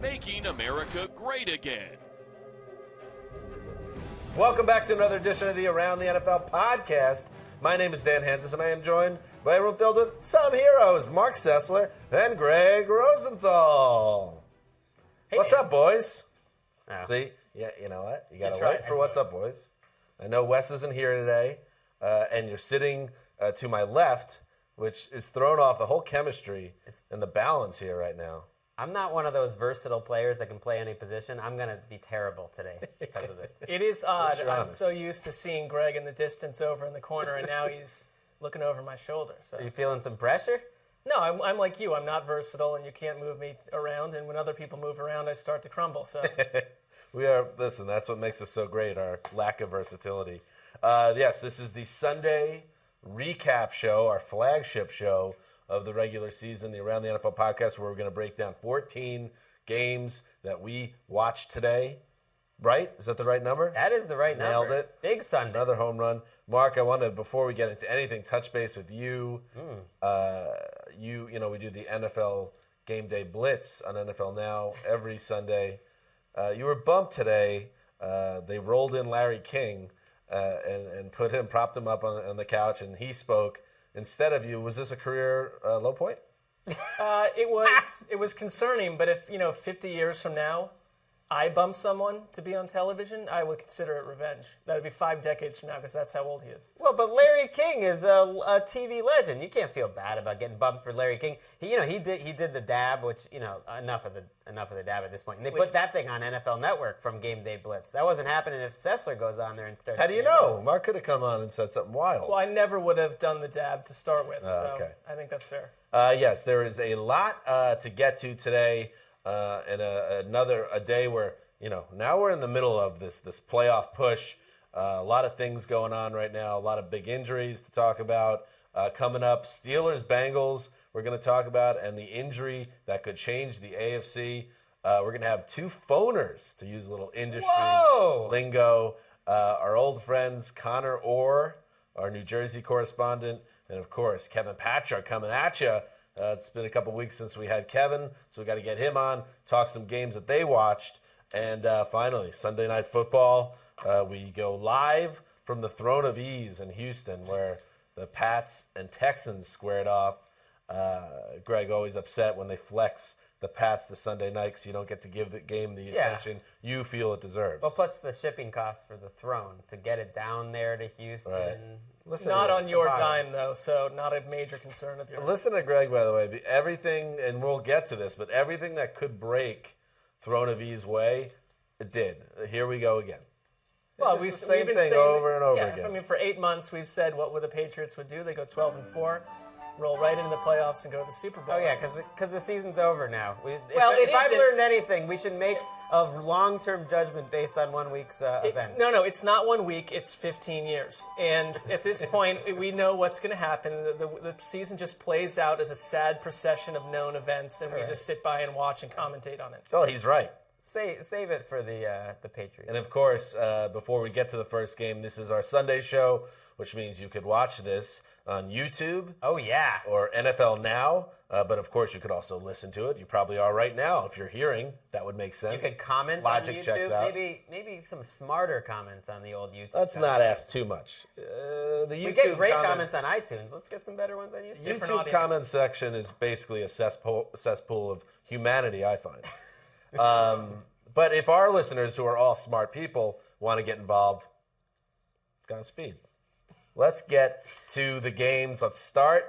making America great again. Welcome back to another edition of the Around the NFL podcast. My name is Dan Hanzus, and I am joined by a room filled with some heroes, Marc Sessler and Gregg Rosenthal. Hey, what's man. up, boys? Oh. See? Yeah, you know what? You got to That's right. wait for what's up, boys. I know Wes isn't here today, and you're sitting to my left, which is thrown off the whole chemistry and the balance here right now. I'm not one of those versatile players that can play any position. I'm going to be terrible today because of this. It is odd. you're I'm honest. so used to seeing Greg in the distance over in the corner, and now he's looking over my shoulder. So Are you feeling some pressure? no, I'm like you. I'm not versatile, and you can't move me around. And when other people move around, I start to crumble. So Listen, that's what makes us so great, our lack of versatility. Yes, this is the Sunday recap show, our flagship show of the regular season, the Around the NFL podcast, where we're going to break down 14 games that we watched today. Right? Is that the right number? That is the right Nailed number. it. Big Sunday. Another home run. Mark, I wanted, before we get into anything, touch base with you. You know, we do the NFL Game Day Blitz on NFL Now every Sunday. You were bumped today. They rolled in Larry King and propped him up on the couch, and he spoke instead of you. Was this a career low point? it was concerning. But if 50 years from now, I bump someone to be on television, I would consider it revenge. That would be 5 decades from now, because that's how old he is. Well, but Larry King is a TV legend. You can't feel bad about getting bumped for Larry King. He did the dab, which enough of the dab at this point. And they put that thing on NFL Network from Game Day Blitz. That wasn't happening if Sessler goes on there and starts. How do you know? Mark could have come on and said something wild. Well, I never would have done the dab to start with, so okay. I think that's fair. Yes, there is a lot to get to today, and a day where now we're in the middle of this playoff push. A lot of things going on right now. A lot of big injuries to talk about coming up. Steelers, Bengals. We're going to talk about, and the injury that could change the AFC. We're going to have 2 phoners, to use a little industry lingo. Our old friends Conor Orr, our New Jersey correspondent, and of course Kevin Patra coming at you. It's been a couple weeks since we had Kevin, so we got to get him on, talk some games that they watched. And finally, Sunday Night Football. We go live from the Throne of Ease in Houston, where the Pats and Texans squared off. Greg always upset when they flex the Pats to Sunday night because you don't get to give the game the attention you feel it deserves. Well, plus the shipping cost for the throne to get it down there to Houston. Right. Listen Not to on your dime, though, so not a major concern of yours. Listen to Greg, by the way. Everything, and we'll get to this, but everything that could break Throne of Ease way, it did. Here we go again. Well, Just we've the same been thing saying, over and over yeah, again. I mean, for 8 months, we've said what would the Patriots would do. They go 12-4, roll right into the playoffs, and go to the Super Bowl. Oh, yeah, because the season's over now. It If I've isn't. learned anything, we should make a long-term judgment based on 1 week's events. No, it's not 1 week. It's 15 years. And at this point, we know what's going to happen. The season just plays out as a sad procession of known events, and we just sit by and watch and commentate on it. Oh, he's right. Save it for the Patriots. And of course, before we get to the first game, this is our Sunday show, which means you could watch this on YouTube. Oh, yeah. Or NFL Now. But of course, you could also listen to it. You probably are right now. If you're hearing, that would make sense. You could comment Logic on YouTube. checks out. Maybe some smarter comments on the old YouTube. Let's not ask too much. We get great comments on iTunes. Let's get some better ones on YouTube. YouTube comment section is basically a cesspool of humanity, I find. But if our listeners, who are all smart people, want to get involved, Godspeed. Let's get to the games. Let's start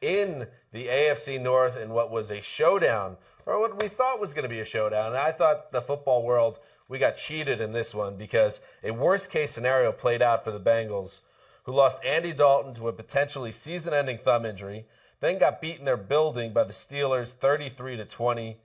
in the AFC North in what was a showdown, or what we thought was going to be a showdown. And I thought the football world, we got cheated in this one because a worst-case scenario played out for the Bengals, who lost Andy Dalton to a potentially season-ending thumb injury, then got beaten in their building by the Steelers 33-20.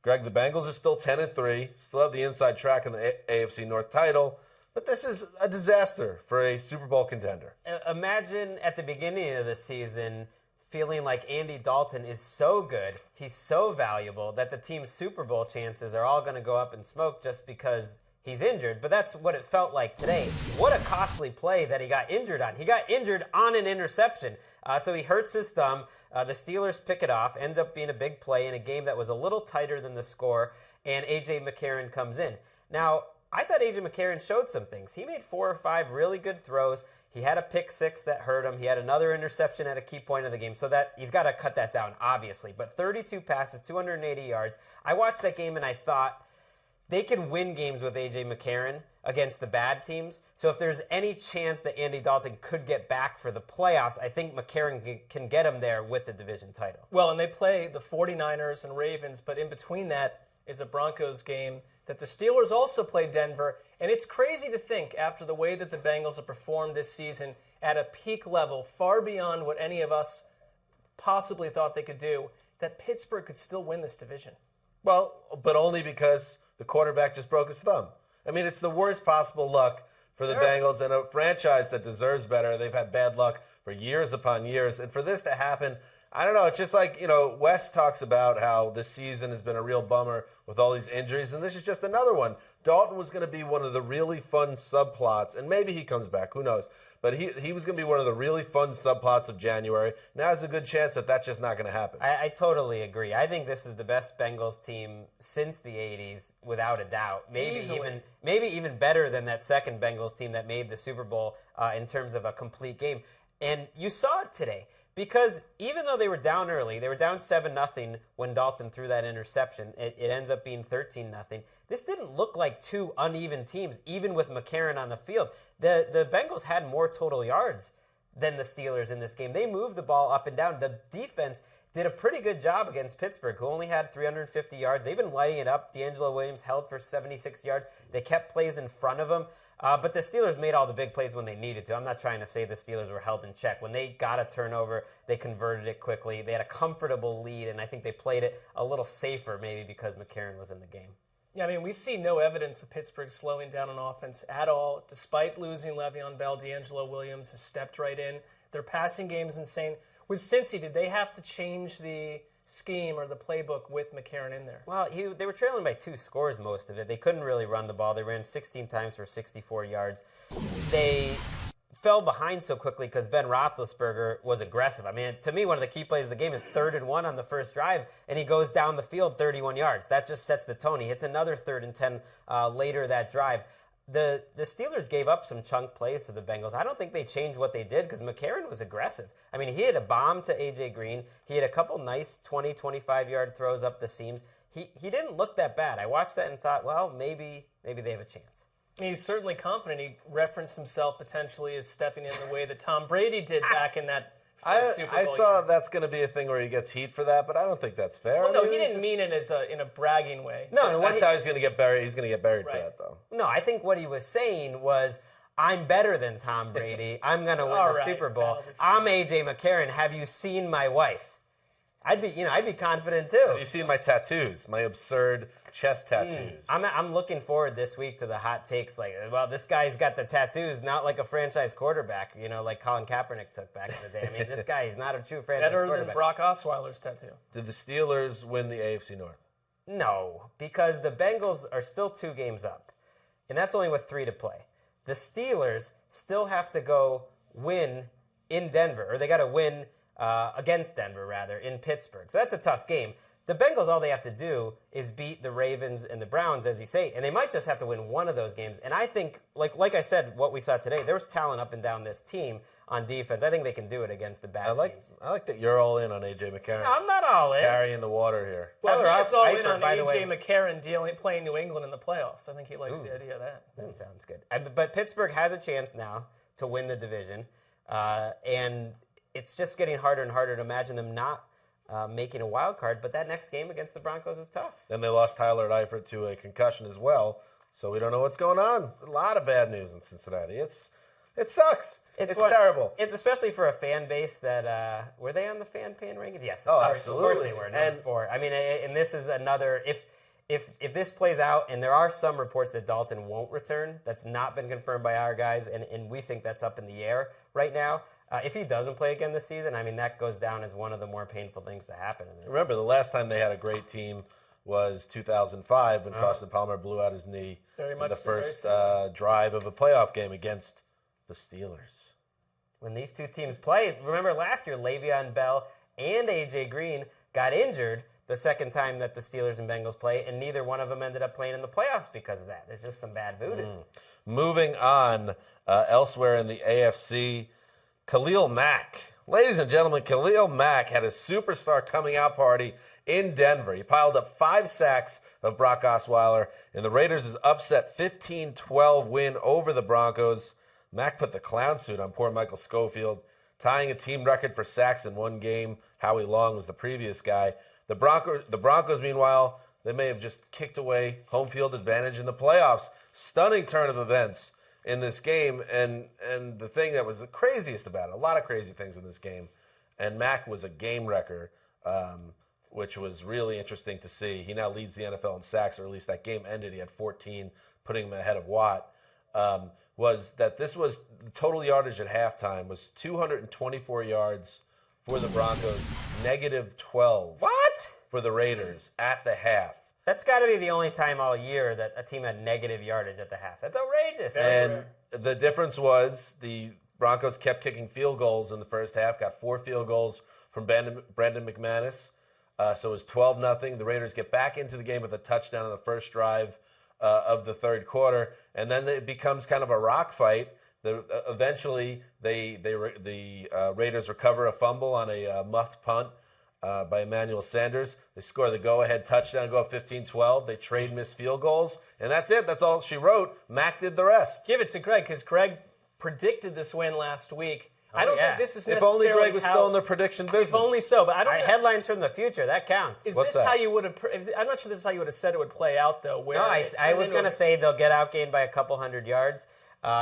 Greg, the Bengals are still 10-3, still have the inside track in the AFC North title, but this is a disaster for a Super Bowl contender. Imagine at the beginning of the season feeling like Andy Dalton is so good, he's so valuable, that the team's Super Bowl chances are all going to go up in smoke just because he's injured, but that's what it felt like today. What a costly play that he got injured on. He got injured on an interception. So he hurts his thumb. The Steelers pick it off, ends up being a big play in a game that was a little tighter than the score, and A.J. McCarron comes in. Now, I thought A.J. McCarron showed some things. He made 4 or 5 really good throws. He had a pick 6 that hurt him. He had another interception at a key point of the game. So that you've got to cut that down, obviously. But 32 passes, 280 yards. I watched that game and I thought they can win games with A.J. McCarron against the bad teams. So if there's any chance that Andy Dalton could get back for the playoffs, I think McCarron can get him there with the division title. Well, and they play the 49ers and Ravens, but in between that is a Broncos game that the Steelers also play Denver. And it's crazy to think, after the way that the Bengals have performed this season at a peak level, far beyond what any of us possibly thought they could do, that Pittsburgh could still win this division. Well, but only because the quarterback just broke his thumb. I mean, it's the worst possible luck for the Bengals, and a franchise that deserves better. They've had bad luck for years upon years. And for this to happen, I don't know. It's just like, Wes talks about how this season has been a real bummer with all these injuries, and this is just another one. Dalton was going to be one of the really fun subplots, and maybe he comes back. Who knows? But he was going to be one of the really fun subplots of January. Now there's a good chance that that's just not going to happen. I totally agree. I think this is the best Bengals team since the 80s, without a doubt. Maybe even better than that second Bengals team that made the Super Bowl in terms of a complete game. And you saw it today. Because even though they were down early, they were down 7-0 when Dalton threw that interception. It ends up being 13-0. This didn't look like two uneven teams, even with McCarron on the field. The Bengals had more total yards than the Steelers in this game. They moved the ball up and down. The defense did a pretty good job against Pittsburgh, who only had 350 yards. They've been lighting it up. D'Angelo Williams held for 76 yards. They kept plays in front of him. But the Steelers made all the big plays when they needed to. I'm not trying to say the Steelers were held in check. When they got a turnover, they converted it quickly. They had a comfortable lead, and I think they played it a little safer maybe because McCarron was in the game. Yeah, I mean, we see no evidence of Pittsburgh slowing down on offense at all. Despite losing Le'Veon Bell, D'Angelo Williams has stepped right in. Their passing game is insane. With Cincy, did they have to change the scheme or the playbook with McCarron in there? Well, they were trailing by 2 scores most of it. They couldn't really run the ball. They ran 16 times for 64 yards. They fell behind so quickly because Ben Roethlisberger was aggressive. I mean, to me, one of the key plays of the game is 3rd and 1 on the first drive, and he goes down the field 31 yards. That just sets the tone. He hits another 3rd and 10 later that drive. The Steelers gave up some chunk plays to the Bengals. I don't think they changed what they did because McCarron was aggressive. I mean, he hit a bomb to A.J. Green. He had a couple nice 20, 25-yard throws up the seams. He didn't look that bad. I watched that and thought, well, maybe they have a chance. He's certainly confident. He referenced himself potentially as stepping in the way that Tom Brady did back in that Super Bowl I saw year. That's going to be a thing where he gets heat for that, but I don't think that's fair. Well, no, he didn't mean it as in a bragging way. No, that's how he's going to get buried. He's going to get buried for Right. that, though. No, I think what he was saying was, I'm better than Tom Brady. I'm going to win the Super Bowl. I'm A.J. McCarron. Have you seen my wife? I'd be confident too. Have you seen my tattoos? My absurd chest tattoos. I'm looking forward this week to the hot takes. Like, well, this guy's got the tattoos, not like a franchise quarterback. Like Colin Kaepernick took back in the day. I mean, this guy is not a true franchise Better quarterback. than Brock Osweiler's tattoo. Did the Steelers win the AFC North? No, because the Bengals are still 2 games up, and that's only with 3 to play. The Steelers still have to go win in Denver, or they got to win against Denver, rather, in Pittsburgh. So that's a tough game. The Bengals, all they have to do is beat the Ravens and the Browns, as you say, and they might just have to win one of those games. And I think, like I said, what we saw today, there was talent up and down this team on defense. I think they can do it against the bad teams. I like that you're all in on A.J. McCarron. No, I'm not all in. Carrying the water here. Well, he's all in on by the A.J. way. McCarron playing New England in the playoffs. I think he likes the idea of that. That sounds good. But Pittsburgh has a chance now to win the division, and it's just getting harder and harder to imagine them not making a wild card. But that next game against the Broncos is tough. Then they lost Tyler Eifert to a concussion as well, so we don't know what's going on. A lot of bad news in Cincinnati. It sucks. It's terrible. It's especially for a fan base that were they on the fan rankings? Yes. Oh, Of absolutely. course they were. Number 4. I mean, and this is another if this plays out, and there are some reports that Dalton won't return. That's not been confirmed by our guys, and we think that's up in the air right now. If he doesn't play again this season, I mean, that goes down as one of the more painful things to happen in this. Remember, the last time they had a great team was 2005 when Carson Palmer blew out his knee Very in much the so, first very drive of a playoff game against the Steelers. When these two teams play, remember last year, Le'Veon Bell and A.J. Green got injured the second time that the Steelers and Bengals play, and neither one of them ended up playing in the playoffs because of that. There's just some bad voodoo. Moving on, elsewhere in the AFC, Khalil Mack. Ladies and gentlemen, Khalil Mack had a superstar coming out party in Denver. He piled up 5 sacks of Brock Osweiler in the Raiders' upset 15-12 win over the Broncos. Mack put the clown suit on poor Michael Schofield, tying a team record for sacks in one game. Howie Long was the previous guy. The Broncos, meanwhile, they may have just kicked away home field advantage in the playoffs. Stunning turn of events in this game, and the thing that was the craziest about it, a lot of crazy things in this game, and Mack was a game wrecker, which was really interesting to see. He now leads the NFL in sacks, or at least that game ended. He had 14, putting him ahead of Watt. Was that this was the total yardage at halftime was 224 yards for the Broncos, -12. What? For the Raiders at the half. That's got to be the only time all year that a team had negative yardage at the half. That's outrageous. And the difference was the Broncos kept kicking field goals in the first half, got 4 field goals from Brandon McManus. So it was 12-0. The Raiders get back into the game with a touchdown on the first drive of the third quarter. And then it becomes kind of a rock fight. Eventually, the Raiders recover a fumble on a muffed punt by Emmanuel Sanders. They score the go-ahead touchdown, go up 15-12. They trade missed field goals, and that's it. That's all she wrote. Mack did the rest. Give it to Gregg, because Gregg predicted this win last week. I don't think this is if necessarily only Gregg was still in the prediction business. If only so, but I don't know. Headlines from the future, that counts. Is What's this that? how you would have... I'm not sure this is how you would have said it would play out, though. Where No, I was going to say they'll get outgained by a couple hundred yards.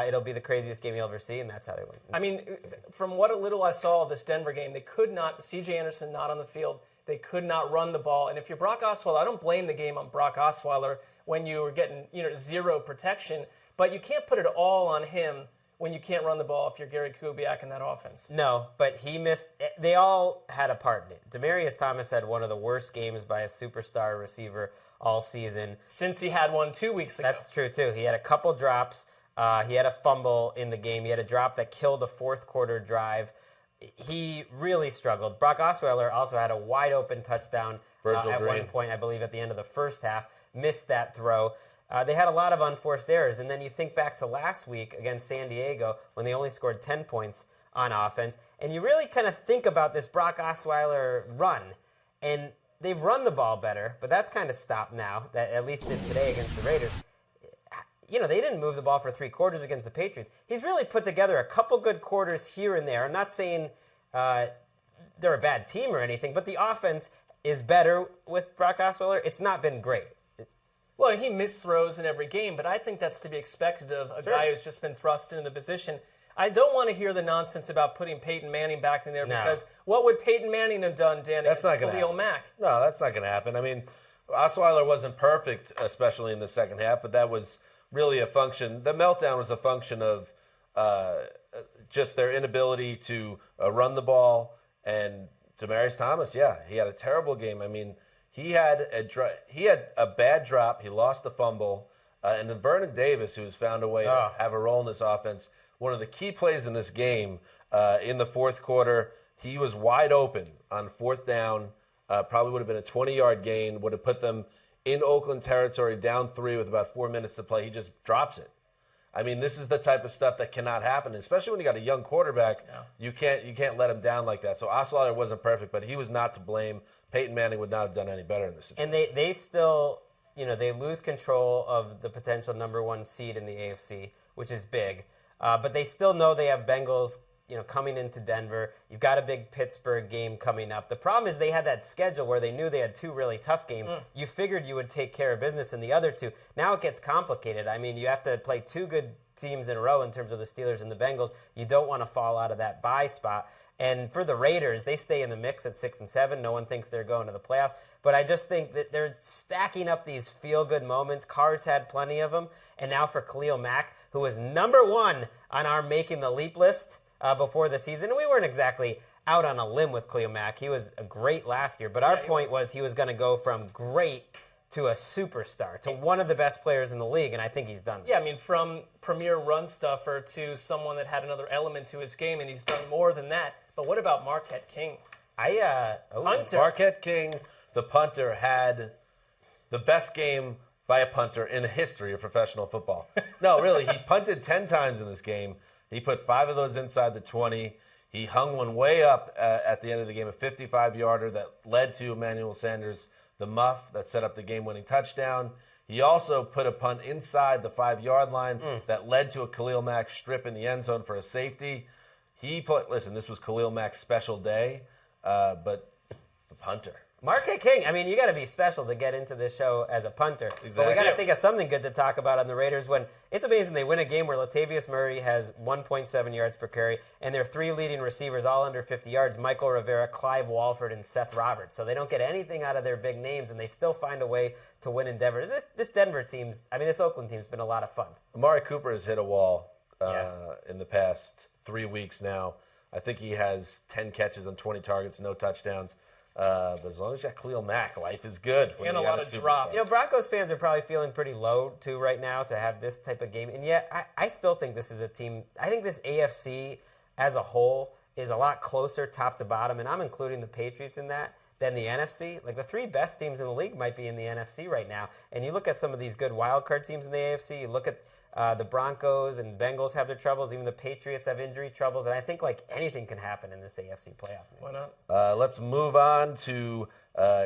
It'll be the craziest game you'll ever see, and that's how they win. I mean, from what little I saw of this Denver game, they could not... C.J. Anderson not on the field. They could not run the ball. And if you're Brock Osweiler, I don't blame the game on Brock Osweiler when you were getting zero protection, but you can't put it all on him when you can't run the ball if you're Gary Kubiak in that offense. No, but he missed. They all had a part in it. Demaryius Thomas had one of the worst games by a superstar receiver all season. Since he had one 2 weeks ago. That's true, too. He had a couple drops. He had a fumble in the game. He had a drop that killed a fourth quarter drive. He really struggled. Brock Osweiler also had a wide-open touchdown at one point, I believe, at the end of the first half. Missed that throw. They had a lot of unforced errors. And then you think back to last week against San Diego when they only scored 10 points on offense. And you really kind of think about this Brock Osweiler run. And they've run the ball better, but that's kind of stopped now, that at least did today against the Raiders. They didn't move the ball for 3 quarters against the Patriots. He's really put together a couple good quarters here and there. I'm not saying they're a bad team or anything, but the offense is better with Brock Osweiler. It's not been great. Well, he missed throws in every game, but I think that's to be expected of a guy who's just been thrust into the position. I don't want to hear the nonsense about putting Peyton Manning back in there because what would Peyton Manning have done, Dan, against Khalil Mack? No, that's not going to happen. I mean, Osweiler wasn't perfect, especially in the second half, but that was really a function. The meltdown was a function of just their inability to run the ball. And Demaryius Thomas, he had a terrible game. I mean, he had a bad drop. He lost a fumble. And then Vernon Davis, who's found a way to have a role in this offense, one of the key plays in this game in the fourth quarter, he was wide open on fourth down. Probably would have been a 20-yard gain, would have put them in Oakland territory, down 3 with about 4 minutes to play. He just drops it. I mean, this is the type of stuff that cannot happen, especially when you got a young quarterback. You can't let him down like that. So Osweiler wasn't perfect, but he was not to blame. Peyton Manning would not have done any better in this situation. And they still, they lose control of the potential number 1 seed in the AFC, which is big. But they still know they have Bengals coming into Denver. You've got a big Pittsburgh game coming up. The problem is they had that schedule where they knew they had 2 really tough games. You figured you would take care of business in the other 2. Now it gets complicated. I mean, you have to play 2 good teams in a row in terms of the Steelers and the Bengals. You don't want to fall out of that bye spot. And for the Raiders, they stay in the mix at 6-7. No one thinks they're going to the playoffs. But I just think that they're stacking up these feel-good moments. Carr's had plenty of them. And now for Khalil Mack, who was number 1 on our Making the Leap list before the season. And we weren't exactly out on a limb with Khalil Mack. He was great last year. But our point was he was going to go from great to a superstar, to one of the best players in the league, and I think he's done that. Yeah, I mean, from premier run stuffer to someone that had another element to his game, and he's done more than that. But what about Marquette King? Punter. Marquette King, the punter, had the best game by a punter in the history of professional football. No, really, he punted 10 times in this game. He put 5 of those inside the 20. He hung one way up at the end of the game, a 55-yarder that led to Emmanuel Sanders, the muff that set up the game-winning touchdown. He also put a punt inside the 5-yard line that led to a Khalil Mack strip in the end zone for a safety. Listen, this was Khalil Mack's special day, but the punter. Marquette King, I mean, you got to be special to get into this show as a punter. Exactly. But we got to think of something good to talk about on the Raiders when it's amazing they win a game where Latavius Murray has 1.7 yards per carry, and their 3 leading receivers all under 50 yards, Michael Rivera, Clive Walford, and Seth Roberts. So they don't get anything out of their big names, and they still find a way to win in Denver. This Oakland team's been a lot of fun. Amari Cooper has hit a wall in the past 3 weeks now. I think he has 10 catches on 20 targets, no touchdowns. But as long as you got Khalil Mack, life is good. And a lot of drops. Broncos fans are probably feeling pretty low, too, right now to have this type of game. And yet, I still think this is a team. I think this AFC as a whole is a lot closer top to bottom, and I'm including the Patriots in that, than the NFC. Like, the 3 best teams in the league might be in the NFC right now. And you look at some of these good wild card teams in the AFC, you look at the Broncos and Bengals have their troubles. Even the Patriots have injury troubles. And I think, anything can happen in this AFC playoff mix. Why not? Let's move on to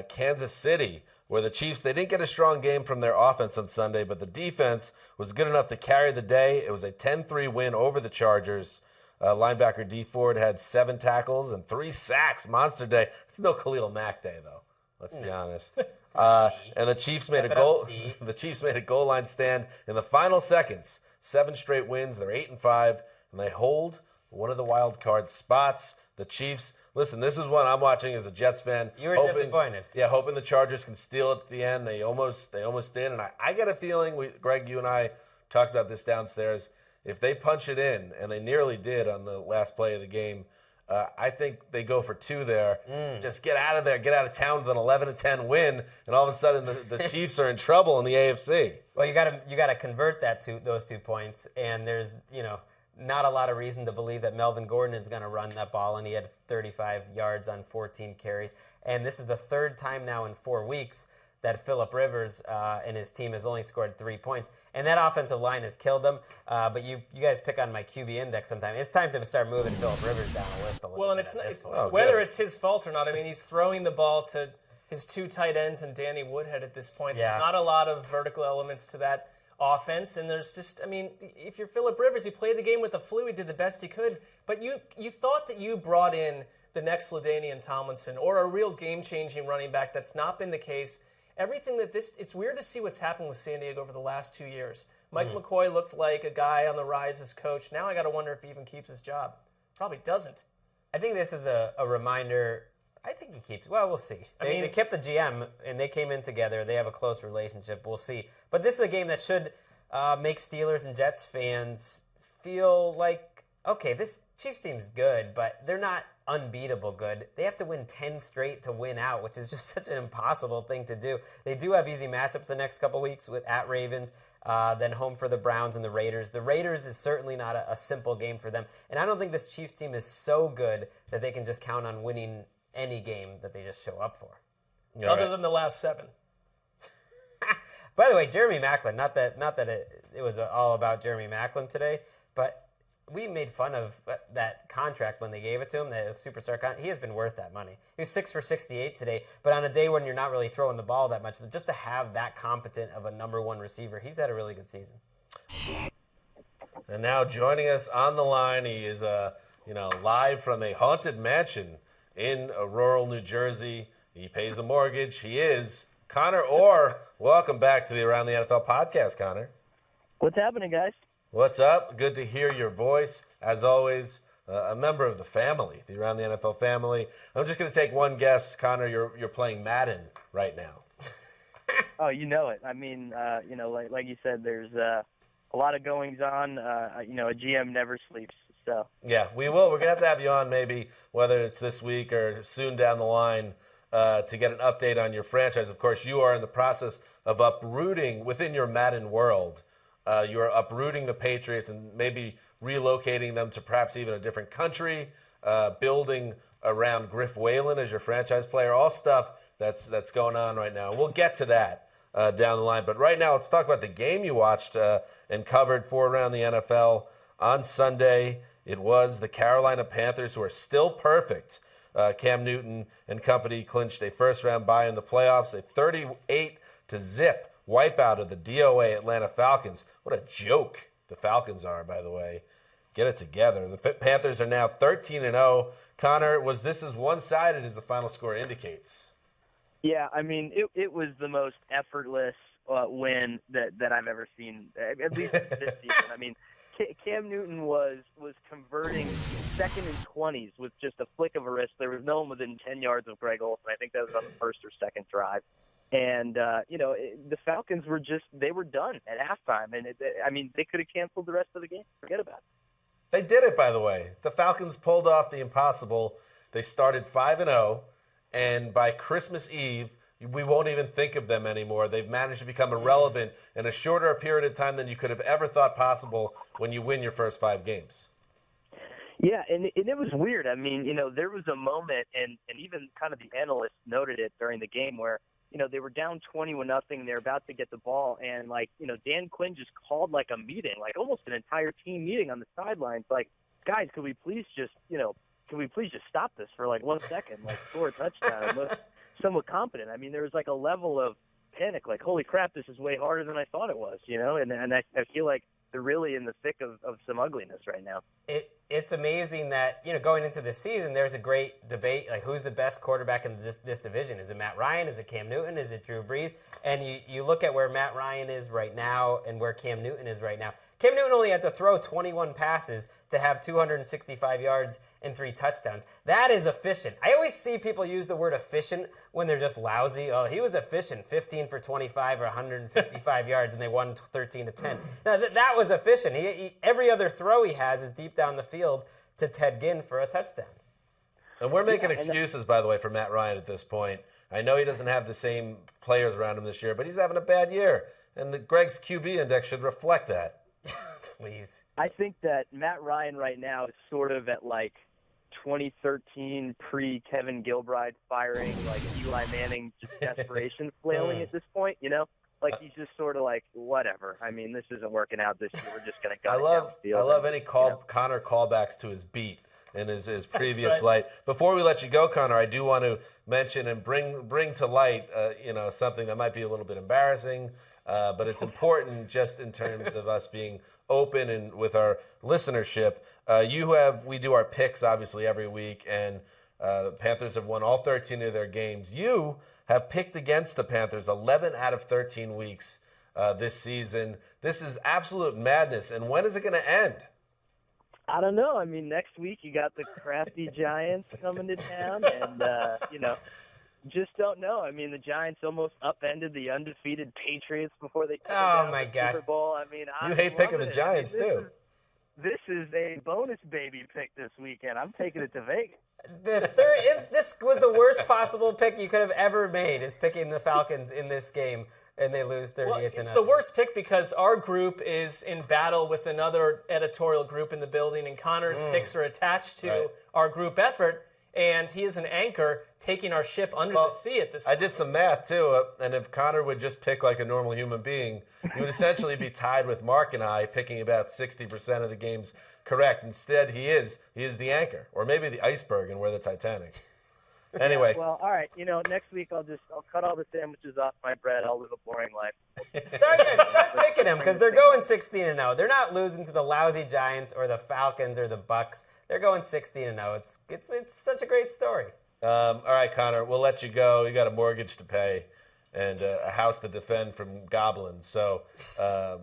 Kansas City, where the Chiefs, they didn't get a strong game from their offense on Sunday, but the defense was good enough to carry the day. It was a 10-3 win over the Chargers. Linebacker D. Ford had 7 tackles and 3 sacks. Monster day. It's no Khalil Mack day, though. Let's be honest. And the Chiefs made a goal. The Chiefs made a goal line stand in the final seconds. 7 straight wins. They're 8-5, and they hold one of the wild card spots. The Chiefs. Listen, this is one I'm watching as a Jets fan. You were disappointed. Yeah, hoping the Chargers can steal it at the end. They almost did, and I get a feeling. Greg, you and I talked about this downstairs. If they punch it in, and they nearly did on the last play of the game, I think they go for 2 there. Just get out of there, get out of town with an 11-10 win, and all of a sudden the Chiefs are in trouble in the AFC. Well, you got to convert those 2 points, and there's not a lot of reason to believe that Melvin Gordon is going to run that ball, and he had 35 yards on 14 carries. And this is the 3rd time now in 4 weeks that Phillip Rivers and his team has only scored 3 points. And that offensive line has killed them. But you guys pick on my QB index sometime. It's time to start moving Phillip Rivers down the list a little bit. Well, and it's whether it's his fault or not. I mean, he's throwing the ball to his 2 tight ends and Danny Woodhead at this point. There's not a lot of vertical elements to that offense. And there's just, if you're Phillip Rivers, he played the game with the flu. He did the best he could. But you thought that you brought in the next LaDainian Tomlinson or a real game-changing running back. That's not been the case. It's weird to see what's happened with San Diego over the last 2 years. Mike McCoy looked like a guy on the rise as coach. Now I got to wonder if he even keeps his job. Probably doesn't. I think this is a reminder. I think he keeps. Well, we'll see. They kept the GM, and they came in together. They have a close relationship. We'll see. But this is a game that should make Steelers and Jets fans feel like, okay, this Chiefs team's good, but they're not unbeatable good. They have to win 10 straight to win out, which is just such an impossible thing to do. They do have easy matchups the next couple weeks at Ravens, then home for the Browns and the Raiders. The Raiders is certainly not a simple game for them, and I don't think this Chiefs team is so good that they can just count on winning any game that they just show up for. Other than the last 7. By the way, Jeremy Maclin, not that it was all about Jeremy Maclin today, but we made fun of that contract when they gave it to him, the superstar contract. He has been worth that money. He was 6 for 68 today, but on a day when you're not really throwing the ball that much, just to have that competent of a number 1 receiver, he's had a really good season. And now joining us on the line, he is live from a haunted mansion in rural New Jersey. He pays a mortgage. He is Conor Orr. Welcome back to the Around the NFL podcast, Conor. What's happening, guys? What's up? Good to hear your voice. As always, a member of the family, the Around the NFL family. I'm just going to take one guess, Conor. You're playing Madden right now. Oh, you know it. Like you said, there's a lot of goings on. A GM never sleeps. So yeah, we will. We're going to have you on maybe, whether it's this week or soon down the line, to get an update on your franchise. Of course, you are in the process of uprooting within your Madden world. You are uprooting the Patriots and maybe relocating them to perhaps even a different country, building around Griff Whalen as your franchise player, all stuff that's going on right now. We'll get to that down the line. But right now, let's talk about the game you watched and covered for Around the NFL on Sunday. It was the Carolina Panthers, who are still perfect. Cam Newton and company clinched a first-round bye in the playoffs, a 38-0 wipeout of the DOA Atlanta Falcons. What a joke the Falcons are, by the way. Get it together. The Panthers are now 13-0. Conor, was this as one-sided as the final score indicates? Yeah, I mean, it was the most effortless win that I've ever seen, at least this season. I mean, Cam Newton was converting second and 20s with just a flick of a wrist. There was no one within 10 yards of Greg Olsen. I think that was on the first or second drive. And, the Falcons they were done at halftime. And, they could have canceled the rest of the game. Forget about it. They did it, by the way. The Falcons pulled off the impossible. They started 5-0, and by Christmas Eve, we won't even think of them anymore. They've managed to become irrelevant in a shorter period of time than you could have ever thought possible when you win your first 5 games. Yeah, and it was weird. I mean, there was a moment, and even kind of the analysts noted it during the game where, they were down 20-0. They're about to get the ball, and Dan Quinn just called a meeting, almost an entire team meeting on the sidelines. Guys, could we please just stop this for 1 second, score a touchdown, and look somewhat competent. I mean, there was a level of panic, holy crap, this is way harder than I thought it was, and I feel like they're really in the thick of some ugliness right now. It's amazing that, going into this season, there's a great debate, who's the best quarterback in this division? Is it Matt Ryan? Is it Cam Newton? Is it Drew Brees? And you look at where Matt Ryan is right now and where Cam Newton is right now. Cam Newton only had to throw 21 passes to have 265 yards and 3 touchdowns. That is efficient. I always see people use the word efficient when they're just lousy. Oh, he was efficient, 15 for 25 or 155 yards, and they won 13-10. Now, that was efficient. Every other throw he has is deep down the field to Ted Ginn for a touchdown. And we're making excuses, by the way, for Matt Ryan at this point. I know he doesn't have the same players around him this year, but he's having a bad year. And Greg's QB index should reflect that. Please. I think that Matt Ryan right now is sort of at 2013 pre-Kevin Gilbride firing, Eli Manning, just desperation flailing at this point, he's just sort of whatever. I mean, this isn't working out this year. We're just going to go down the field. I love any Conor callbacks to his beat in his previous light. Before we let you go, Conor, I do want to mention and bring to light, something that might be a little bit embarrassing, but it's important just in terms of us being open and with our listenership. We do our picks obviously every week, and the Panthers have won all 13 of their games. You have picked against the Panthers 11 out of 13 weeks this season. This is absolute madness. And when is it going to end? I don't know. I mean, next week you got the crafty Giants coming to town, and just don't know. I mean, the Giants almost upended the undefeated Patriots before they took down the Super Bowl. I mean, you hate picking the Giants too. This is a bonus baby pick this weekend. I'm taking it to Vegas. This was the worst possible pick you could have ever made, is picking the Falcons in this game, and they lose 38-0. It's the worst pick because our group is in battle with another editorial group in the building, and Conor's picks are attached to our group effort, and he is an anchor taking our ship under the sea at this point. I did some math, too, and if Conor would just pick like a normal human being, he would essentially be tied with Mark and I, picking about 60% of the games correct. Instead, he is the anchor, or maybe the iceberg, and we're the Titanic. Anyway. Yeah, well, all right. Next week I'll cut all the sandwiches off my bread. I'll live a boring life. Start picking them, because they're going 16-0. They're not losing to the lousy Giants or the Falcons or the Bucks. They're going 16-0. It's such a great story. All right, Conor, we'll let you go. You got a mortgage to pay and a house to defend from goblins. So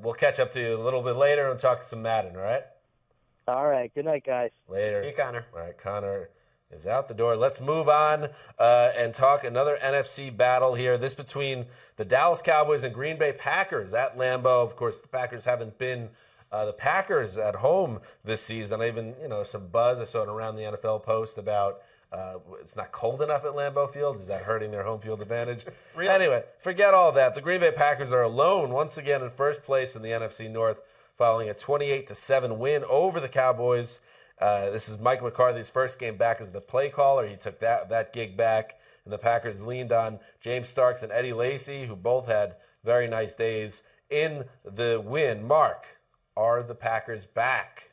we'll catch up to you a little bit later and talk some Madden, all right? All right. Good night, guys. Later. See you, Conor. All right, Conor is out the door. Let's move on and talk another NFC battle here. This between the Dallas Cowboys and Green Bay Packers at Lambeau. Of course, the Packers haven't been the Packers at home this season. Even, some buzz. I saw it around the NFL post about It's not cold enough at Lambeau Field. Is that hurting their home field advantage? Really? Anyway, forget all that. The Green Bay Packers are alone once again in first place in the NFC North following a 28-7 win over the Cowboys. This is Mike McCarthy's first game back as the play caller. He took that gig back, and the Packers leaned on James Starks and Eddie Lacy, who both had very nice days in the win. Mark, are the Packers back?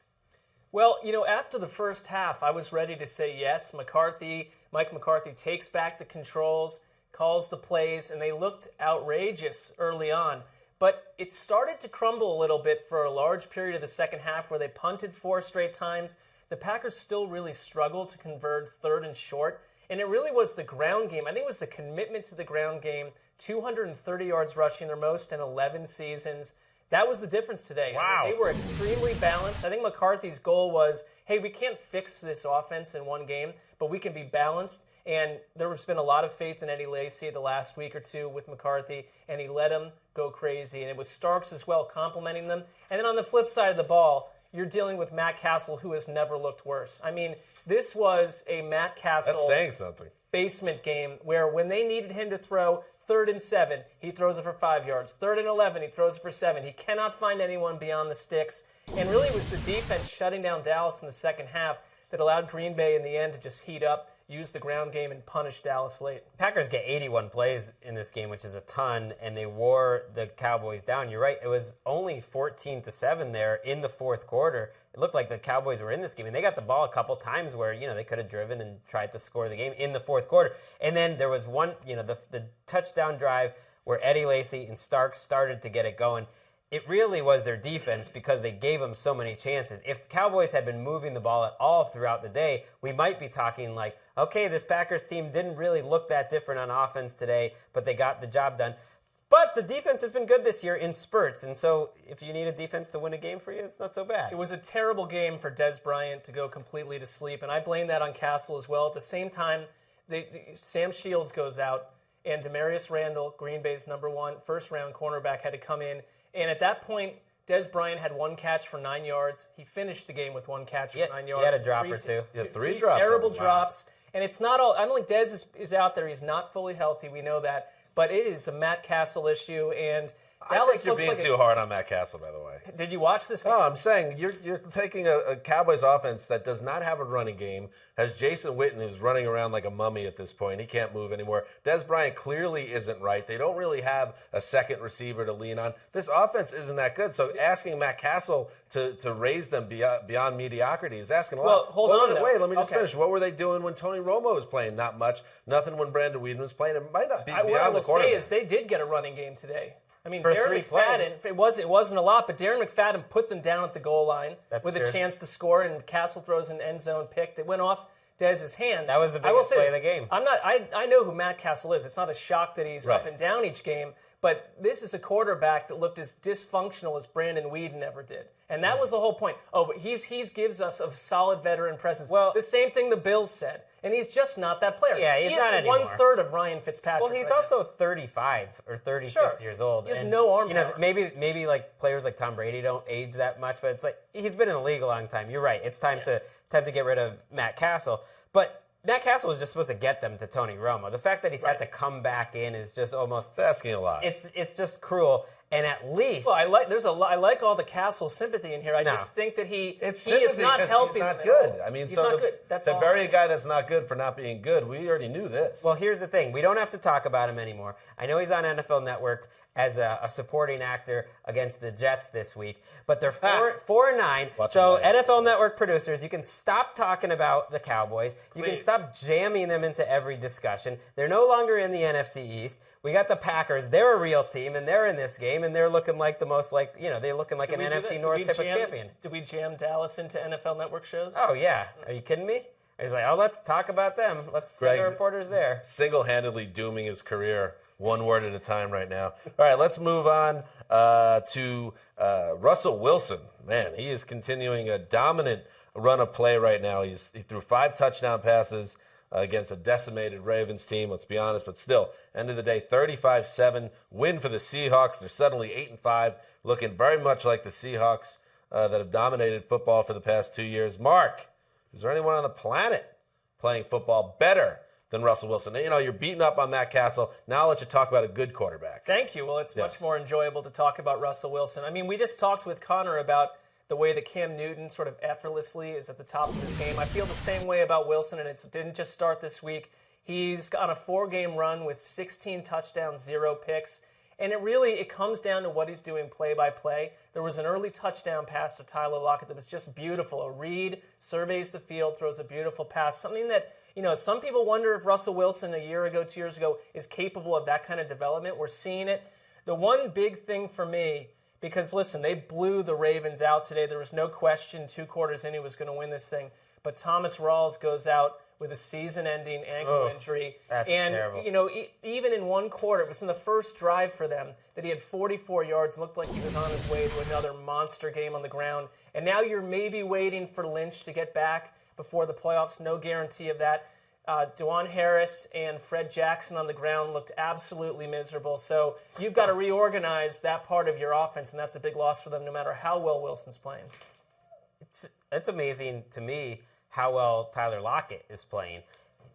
Well, after the first half, I was ready to say yes. Mike McCarthy takes back the controls, calls the plays, and they looked outrageous early on. But it started to crumble a little bit for a large period of the second half where they punted 4 straight times. The Packers still really struggled to convert 3rd and short. And it really was the ground game. I think it was the commitment to the ground game. 230 yards rushing, their most in 11 seasons. That was the difference today. Wow. I mean, they were extremely balanced. I think McCarthy's goal was, hey, we can't fix this offense in one game, but we can be balanced. And there's been a lot of faith in Eddie Lacy the last week or two with McCarthy, and he let him go crazy. And it was Starks as well complimenting them. And then on the flip side of the ball, you're dealing with Matt Castle, who has never looked worse. I mean, this was a Matt Castle That's saying something. Basement game where when they needed him to throw 3rd and 7, he throws it for 5 yards. 3rd and 11, he throws it for 7. He cannot find anyone beyond the sticks. And really it was the defense shutting down Dallas in the second half that allowed Green Bay in the end to just heat up, use the ground game, and punish Dallas late. Packers get 81 plays in this game, which is a ton, and they wore the Cowboys down. You're right. It was only 14-7 there in the fourth quarter. It looked like the Cowboys were in this game, and they got the ball a couple times where, they could have driven and tried to score the game in the fourth quarter. And then there was one, the touchdown drive where Eddie Lacy and Starks started to get it going. It really was their defense because they gave them so many chances. If the Cowboys had been moving the ball at all throughout the day, we might be talking like, okay, this Packers team didn't really look that different on offense today, but they got the job done. But the defense has been good this year in spurts, and so if you need a defense to win a game for you, it's not so bad. It was a terrible game for Dez Bryant to go completely to sleep, and I blame that on Castle as well. At the same time, Sam Shields goes out, and Demarius Randall, Green Bay's number 1 first-round cornerback, had to come in. And at that point, Dez Bryant had 1 catch for 9 yards. He finished the game with 1 catch for 9 yards. He had a drop or two. Yeah, 3 drops. Terrible wow. drops. And it's not all. I don't think Dez is out there. He's not fully healthy. We know that. But it is a Matt Castle issue. And Dallas you're being too hard on Matt Castle, by the way. Did you watch this game? No, I'm saying you're taking a Cowboys offense that does not have a running game, has Jason Witten who's running around like a mummy at this point. He can't move anymore. Dez Bryant clearly isn't right. They don't really have a second receiver to lean on. This offense isn't that good. So asking Matt Castle to raise them beyond mediocrity is asking a lot. Well, hold on. Wait, let me just finish. What were they doing when Tony Romo was playing? Not much. Nothing when Brandon Weeden was playing. It might not be beyond the quarterback. What I will say is they did get a running game today. I mean, for Darren 3 McFadden, plays. it wasn't a lot, but Darren McFadden put them down at the goal line with true. a chance to score, and Castle throws an end zone pick that went off Dez's hands. That was the biggest play of the game. I know who Matt Castle is. It's not a shock that he's up and down each game, but this is a quarterback that looked as dysfunctional as Brandon Weeden ever did. And that was the whole point. Oh, but he gives us a solid veteran presence. Well, the same thing the Bills said. And he's just not that player. Yeah, he's not anymore. 1/3 of Ryan Fitzpatrick. Well, he's also 35 or 36 years old. He has no arm power. Maybe like players like Tom Brady don't age that much, but it's like he's been in the league a long time. You're right. It's time to get rid of Matt Castle. But Matt Castle was just supposed to get them to Tony Romo. The fact that he's had to come back in is just almost asking a lot. It's just cruel. And at least, well, I like all the Castle sympathy in here. I just think that he is not helping. He's not good. I mean, he's not good. That's all. To bury a guy that's not good for not being good, we already knew this. Well, here's the thing: we don't have to talk about him anymore. I know he's on NFL Network as a supporting actor against the Jets this week, but they're 4-9. So NFL Network producers, you can stop talking about the Cowboys. You can stop jamming them into every discussion. They're no longer in the NFC East. We got the Packers. They're a real team, and they're in this game, and they're looking like the most they're looking like an NFC North type of champion. Did we jam Dallas into NFL Network shows? Oh, yeah. Are you kidding me? He's like, let's talk about them. Let's send our reporters there. Single-handedly dooming his career one word at a time right now. All right, let's move on to Russell Wilson. Man, he is continuing a dominant run of play right now. He threw 5 touchdown passes against a decimated Ravens team, let's be honest, but still, end of the day, 35-7 win for the Seahawks. They're suddenly 8-5, looking very much like the Seahawks that have dominated football for the past 2 years. Mark, is there anyone on the planet playing football better than Russell Wilson. You know, you're beating up on Matt Castle. Now I'll let you talk about a good quarterback. Thank you. Well, it's much more enjoyable to talk about Russell Wilson. I mean, we just talked with Conor about the way that Cam Newton sort of effortlessly is at the top of his game. I feel the same way about Wilson, and it didn't just start this week. He's on a 4-game run with 16 touchdowns, 0 picks. And it comes down to what he's doing play-by-play. There was an early touchdown pass to Tyler Lockett that was just beautiful. A read, surveys the field, throws a beautiful pass. Something that, some people wonder if Russell Wilson a year ago, 2 years ago, is capable of that kind of development. We're seeing it. The one big thing for me, because, listen, they blew the Ravens out today. There was no question 2 quarters in he was going to win this thing. But Thomas Rawls goes out with a season-ending ankle injury. That's and, terrible. Even in one quarter, it was in the first drive for them that he had 44 yards, looked like he was on his way to another monster game on the ground. And now you're maybe waiting for Lynch to get back before the playoffs. No guarantee of that. Dwan Harris and Fred Jackson on the ground looked absolutely miserable. So you've got to reorganize that part of your offense, and that's a big loss for them no matter how well Wilson's playing. It's amazing to me how well Tyler Lockett is playing.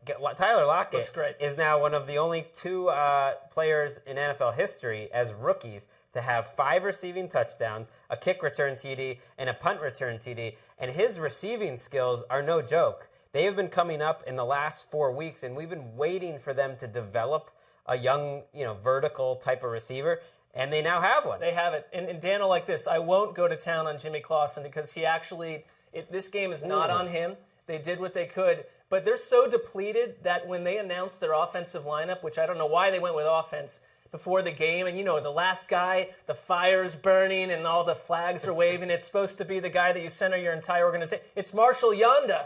Tyler Lockett Looks great. is now one of the only 2 players in NFL history as rookies to have 5 receiving touchdowns, a kick return TD, and a punt return TD. And his receiving skills are no joke. They have been coming up in the last 4 weeks, and we've been waiting for them to develop a young, vertical type of receiver. And they now have one. They have it. And Dan will like this. I won't go to town on Jimmy Clausen because he actually, this game is not on him. They did what they could. But they're so depleted that when they announced their offensive lineup, which I don't know why they went with offense before the game, and the last guy, the fire's burning and all the flags are waving, it's supposed to be the guy that you center your entire organization. It's Marshall Yonda.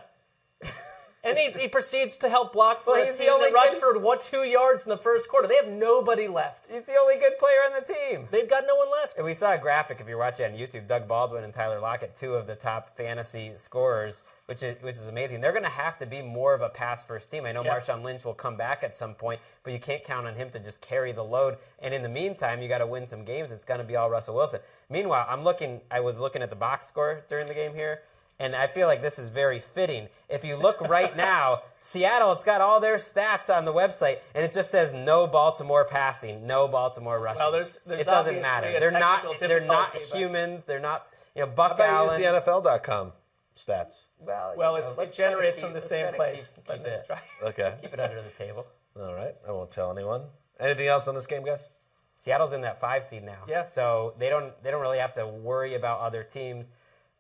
And he proceeds to help block for he's a the team only that rushed for 2 yards in the first quarter. They have nobody left. He's the only good player on the team. They've got no one left. And we saw a graphic, if you're watching on YouTube, Doug Baldwin and Tyler Lockett, 2 of the top fantasy scorers, which is amazing. They're going to have to be more of a pass-first team. I know Marshawn Lynch will come back at some point, but you can't count on him to just carry the load. And in the meantime, you got to win some games. It's going to be all Russell Wilson. Meanwhile, I was looking at the box score during the game here, and I feel like this is very fitting. If you look right now, Seattle, it's got all their stats on the website, and it just says no Baltimore passing, no Baltimore rushing. Well, there's it doesn't matter. They're not humans. They're not, Buck Allen. Use the NFL.com stats. Well, it generates from the same place. Keep it. Okay. Keep it under the table. All right. I won't tell anyone. Anything else on this game, guys? Seattle's in that 5 seed now. Yeah. So they don't really have to worry about other teams.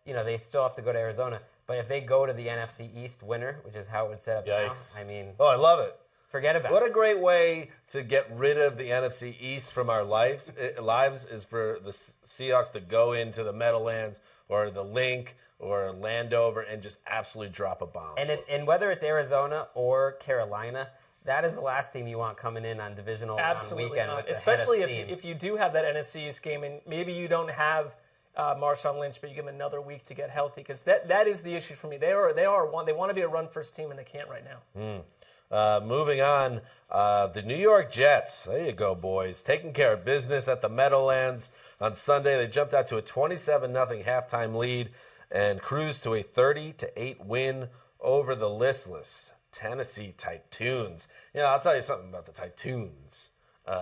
They still have to go to Arizona. But if they go to the NFC East winner, which is how it would set up Yikes. now, I mean... Oh, I love it. Forget about What it. a great way to get rid of the NFC East from our lives is for the Seahawks to go into the Meadowlands or the Link or Landover and just absolutely drop a bomb. And whether it's Arizona or Carolina, that is the last team you want coming in on divisional Absolutely weekend. not. With Especially the head of steam. if you do have that NFC East game and maybe you don't have Marshawn Lynch, but you give him another week to get healthy, because that is the issue for me. They want to be a run first team and they can't right now. Moving on, the New York Jets. There you go, boys. Taking care of business at the Meadowlands on Sunday. They jumped out to a 27-0 halftime lead and cruised to a 30-8 win over the listless Tennessee Titans. I'll tell you something about the Titans. You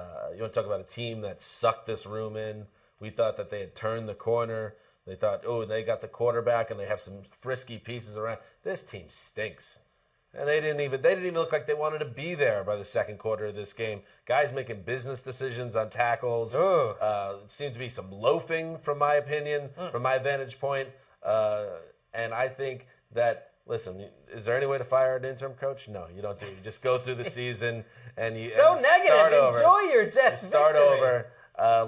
want to talk about a team that sucked this room in? We thought that they had turned the corner. They thought, they got the quarterback and they have some frisky pieces around. This team stinks. And they didn't even look like they wanted to be there by the second quarter of this game. Guys making business decisions on tackles. It seemed to be some loafing, from my opinion, from my vantage point. And I think that, listen, is there any way to fire an interim coach? No, you don't do it. You just go through the season and you negative. Start over. Enjoy your Jets Start victory. over.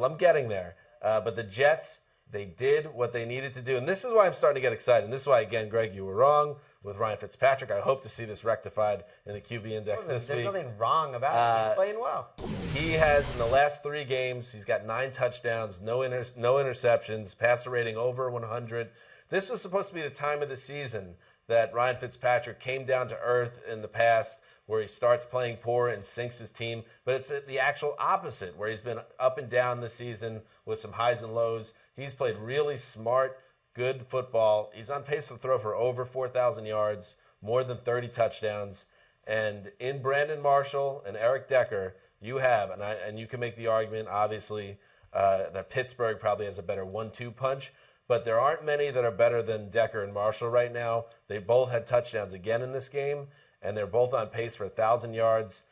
I'm getting there. But the Jets, they did what they needed to do. And this is why I'm starting to get excited. And this is why, again, Greg, you were wrong with Ryan Fitzpatrick. I hope to see this rectified in the QB index this week. There's nothing wrong about it. He's playing well. He has, in the last 3 games, he's got 9 touchdowns, no interceptions, passer rating over 100. This was supposed to be the time of the season that Ryan Fitzpatrick came down to earth in the past, where he starts playing poor and sinks his team. But it's the actual opposite, where he's been up and down this season with some highs and lows. He's played really smart, good football. He's on pace to throw for over 4,000 yards, more than 30 touchdowns. And in Brandon Marshall and Eric Decker, you have, and you can make the argument, obviously, that Pittsburgh probably has a better 1-2 punch, but there aren't many that are better than Decker and Marshall right now. They both had touchdowns again in this game, and they're both on pace for 1,000 yards.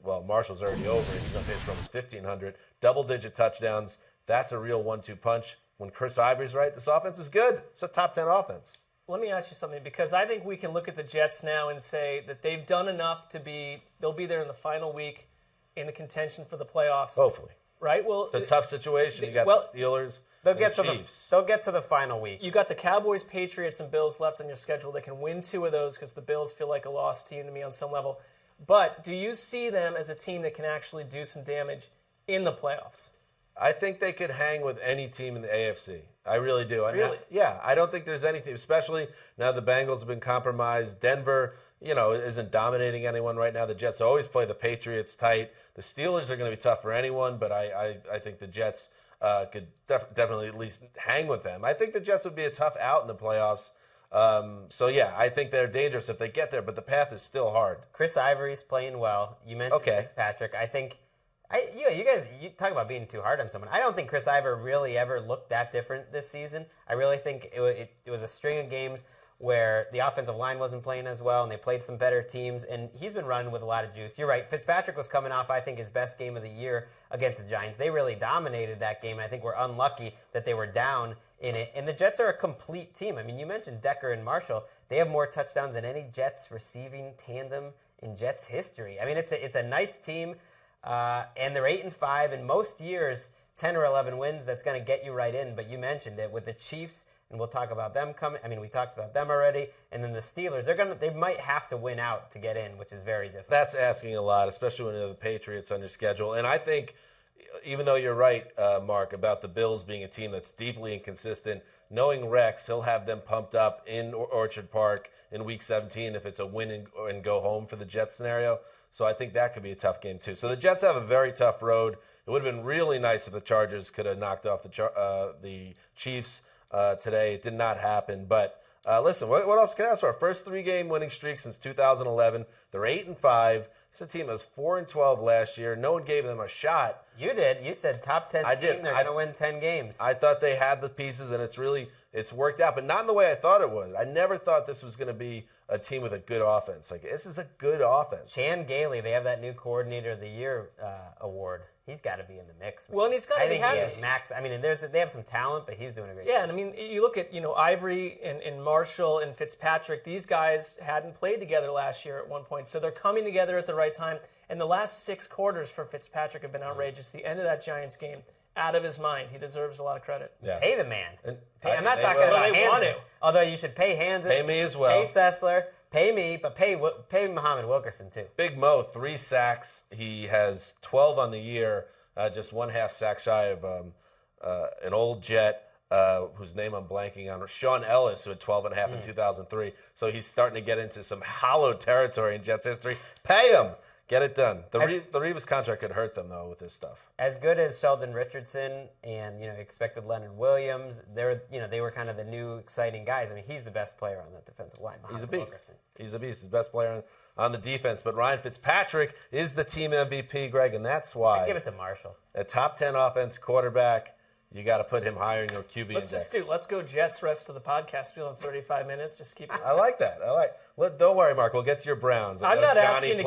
Well, Marshall's already over. He's on pace for almost 1,500. Double-digit touchdowns. That's a real 1-2 punch. When Chris Ivory's right, this offense is good. It's a top 10 offense. Let me ask you something, because I think we can look at the Jets now and say that they've done enough they'll be there in the final week in the contention for the playoffs. Hopefully. Right? Well, it's a tough situation. You got the Steelers and the Chiefs. They'll get to the final week. You got the Cowboys, Patriots, and Bills left on your schedule. They can win 2 of those because the Bills feel like a lost team to me on some level. But do you see them as a team that can actually do some damage in the playoffs? I think they could hang with any team in the AFC. I really do. Really? Yeah, I don't think there's any team, especially now the Bengals have been compromised. Denver, isn't dominating anyone right now. The Jets always play the Patriots tight. The Steelers are going to be tough for anyone, but I think the Jets could definitely at least hang with them. I think the Jets would be a tough out in the playoffs. I think they're dangerous if they get there, but the path is still hard. Chris Ivory's playing well. You mentioned Fitzpatrick. I think you talk about being too hard on someone. I don't think Chris Ivory really ever looked that different this season. I really think it was a string of games where the offensive line wasn't playing as well, and they played some better teams, and he's been running with a lot of juice. You're right. Fitzpatrick was coming off, I think, his best game of the year against the Giants. They really dominated that game, and I think we're unlucky that they were down in it. And the Jets are a complete team. I mean, you mentioned Decker and Marshall. They have more touchdowns than any Jets receiving tandem in Jets history. I mean, it's a nice team, and they're 8-5. In most years, 10 or 11 wins, that's going to get you right in. But you mentioned it with the Chiefs, and we'll talk about them coming. I mean, we talked about them already. And then the Steelers, they might have to win out to get in, which is very difficult. That's asking a lot, especially when you have the Patriots on your schedule. And I think, even though you're right, Mark, about the Bills being a team that's deeply inconsistent, knowing Rex, he'll have them pumped up in Orchard Park in Week 17 if it's a win and go home for the Jets scenario. So I think that could be a tough game, too. So the Jets have a very tough road. It would have been really nice if the Chargers could have knocked off the Chiefs today. It did not happen. But listen, what else can I ask for? Our first 3-game winning streak since 2011. They're 8-5. It's a team that was 4-12 last year. No one gave them a shot. You did. You said top 10 team. They're going to win 10 games. I thought they had the pieces, and it's worked out, but not in the way I thought it would. I never thought this was going to be a team with a good offense. Like, this is a good offense. Chan Gailey, they have that new Coordinator of the Year award. He's got to be in the mix. Well, and he's got to be. I think he has max. I mean, they have some talent, but he's doing a great job. Yeah, and I mean, you look at Ivory and Marshall and Fitzpatrick. These guys hadn't played together last year at one point, so they're coming together at the right time. And the last 6 quarters for Fitzpatrick have been outrageous. The end of that Giants game, out of his mind. He deserves a lot of credit. Yeah. Pay the man. I'm not talking about Hanzus, although you should pay Hanzus. Pay me as well. Pay Sessler. Pay me, but pay Muhammad Wilkerson too. Big Mo, 3 sacks. He has 12 on the year, just 1/2 sack shy of an old Jet whose name I'm blanking on, Sean Ellis, who had 12.5 in 2003. So he's starting to get into some hallowed territory in Jets history. Pay him. Get it done. The Revis contract could hurt them, though, with this stuff. As good as Sheldon Richardson and, expected Leonard Williams, they were kind of the new exciting guys. I mean, he's the best player on that defensive line. He's a beast. Wilkerson. He's a beast. He's the best player on the defense. But Ryan Fitzpatrick is the team MVP, Greg, and that's why. I'd give it to Marshall. A top 10 offense quarterback. You got to put him higher in your QB index. Let's go Jets rest of the podcast. We'll have 35 minutes. Just keep it. I like that. Don't worry, Mark. We'll get to your Browns. I'm not asking to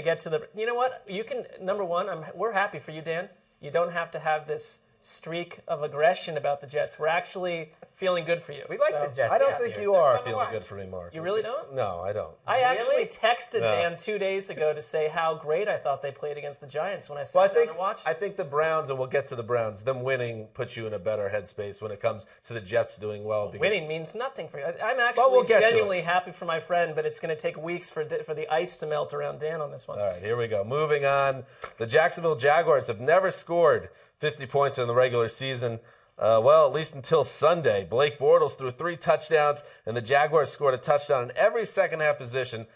get to the. You know what? You can. Number one, we're happy for you, Dan. You don't have to have this streak of aggression about the Jets. We're actually feeling good for you. We like the Jets. I don't think you are feeling good for me, Mark. You really don't? No, I don't. I actually texted Dan 2 days ago to say how great I thought they played against the Giants when I sat down and watched. I think the Browns, and we'll get to the Browns, them winning puts you in a better headspace when it comes to the Jets doing well. Winning means nothing for you. I'm actually genuinely happy for my friend, but it's going to take weeks for the ice to melt around Dan on this one. All right, here we go. Moving on. The Jacksonville Jaguars have never scored 50 points in the regular season. At least until Sunday. Blake Bortles threw 3 touchdowns, and the Jaguars scored a touchdown in every second-half possession,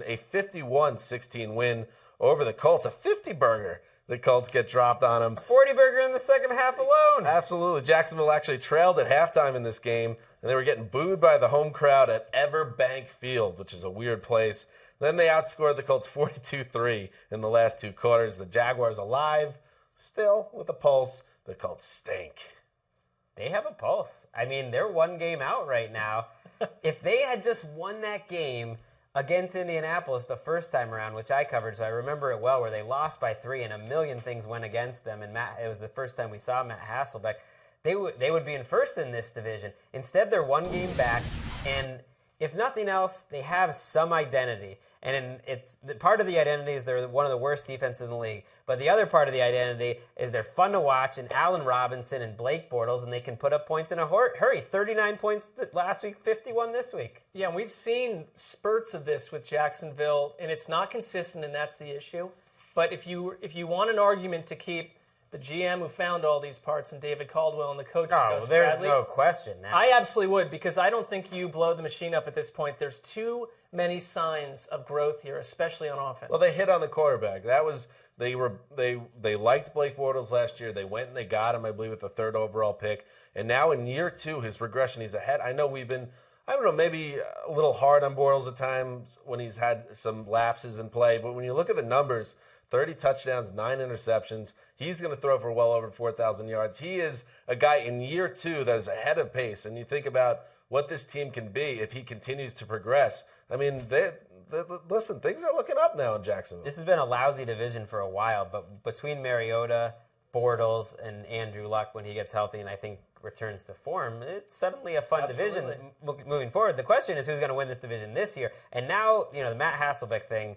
a 51-16 win over the Colts. A 50-burger. the Colts get dropped on them. 40 burger in the second half alone. Absolutely. Jacksonville actually trailed at halftime in this game, and they were getting booed by the home crowd at Everbank Field, which is a weird place. Then they outscored the Colts 42-3 in the last 2 quarters. The Jaguars alive, still with a pulse. The Colts stink. They have a pulse. I mean, they're 1 game out right now. If they had just won that game against Indianapolis the first time around, which I covered, so I remember it well, where they lost by 3 and a million things went against them, and it was the first time we saw Matt Hasselbeck, they would be in first in this division. Instead, they're 1 game back, and if nothing else, they have some identity. And part of the identity is they're one of the worst defenses in the league. But the other part of the identity is they're fun to watch, and Allen Robinson and Blake Bortles, and they can put up points in a hurry. 39 points last week, 51 this week. Yeah, and we've seen spurts of this with Jacksonville, and it's not consistent, and that's the issue. But if you want an argument to keep the GM who found all these parts and David Caldwell and the coach Gus there's Bradley, no question now. I absolutely would, because I don't think you blow the machine up at this point. There's too many signs of growth here, especially on offense. Well, they hit on the quarterback. They liked Blake Bortles last year. They went and they got him, I believe, with the 3rd overall pick. And now in year 2, his progression, he's ahead. I know we've been, I don't know, maybe a little hard on Bortles at times when he's had some lapses in play. But when you look at the numbers, 30 touchdowns, 9 interceptions. He's going to throw for well over 4,000 yards. He is a guy in year 2 that is ahead of pace. And you think about what this team can be if he continues to progress. I mean, listen, things are looking up now in Jacksonville. This has been a lousy division for a while, but between Mariota, Bortles, and Andrew Luck when he gets healthy and I think returns to form, it's suddenly a fun division moving forward. The question is who's going to win this division this year. And now, the Matt Hasselbeck thing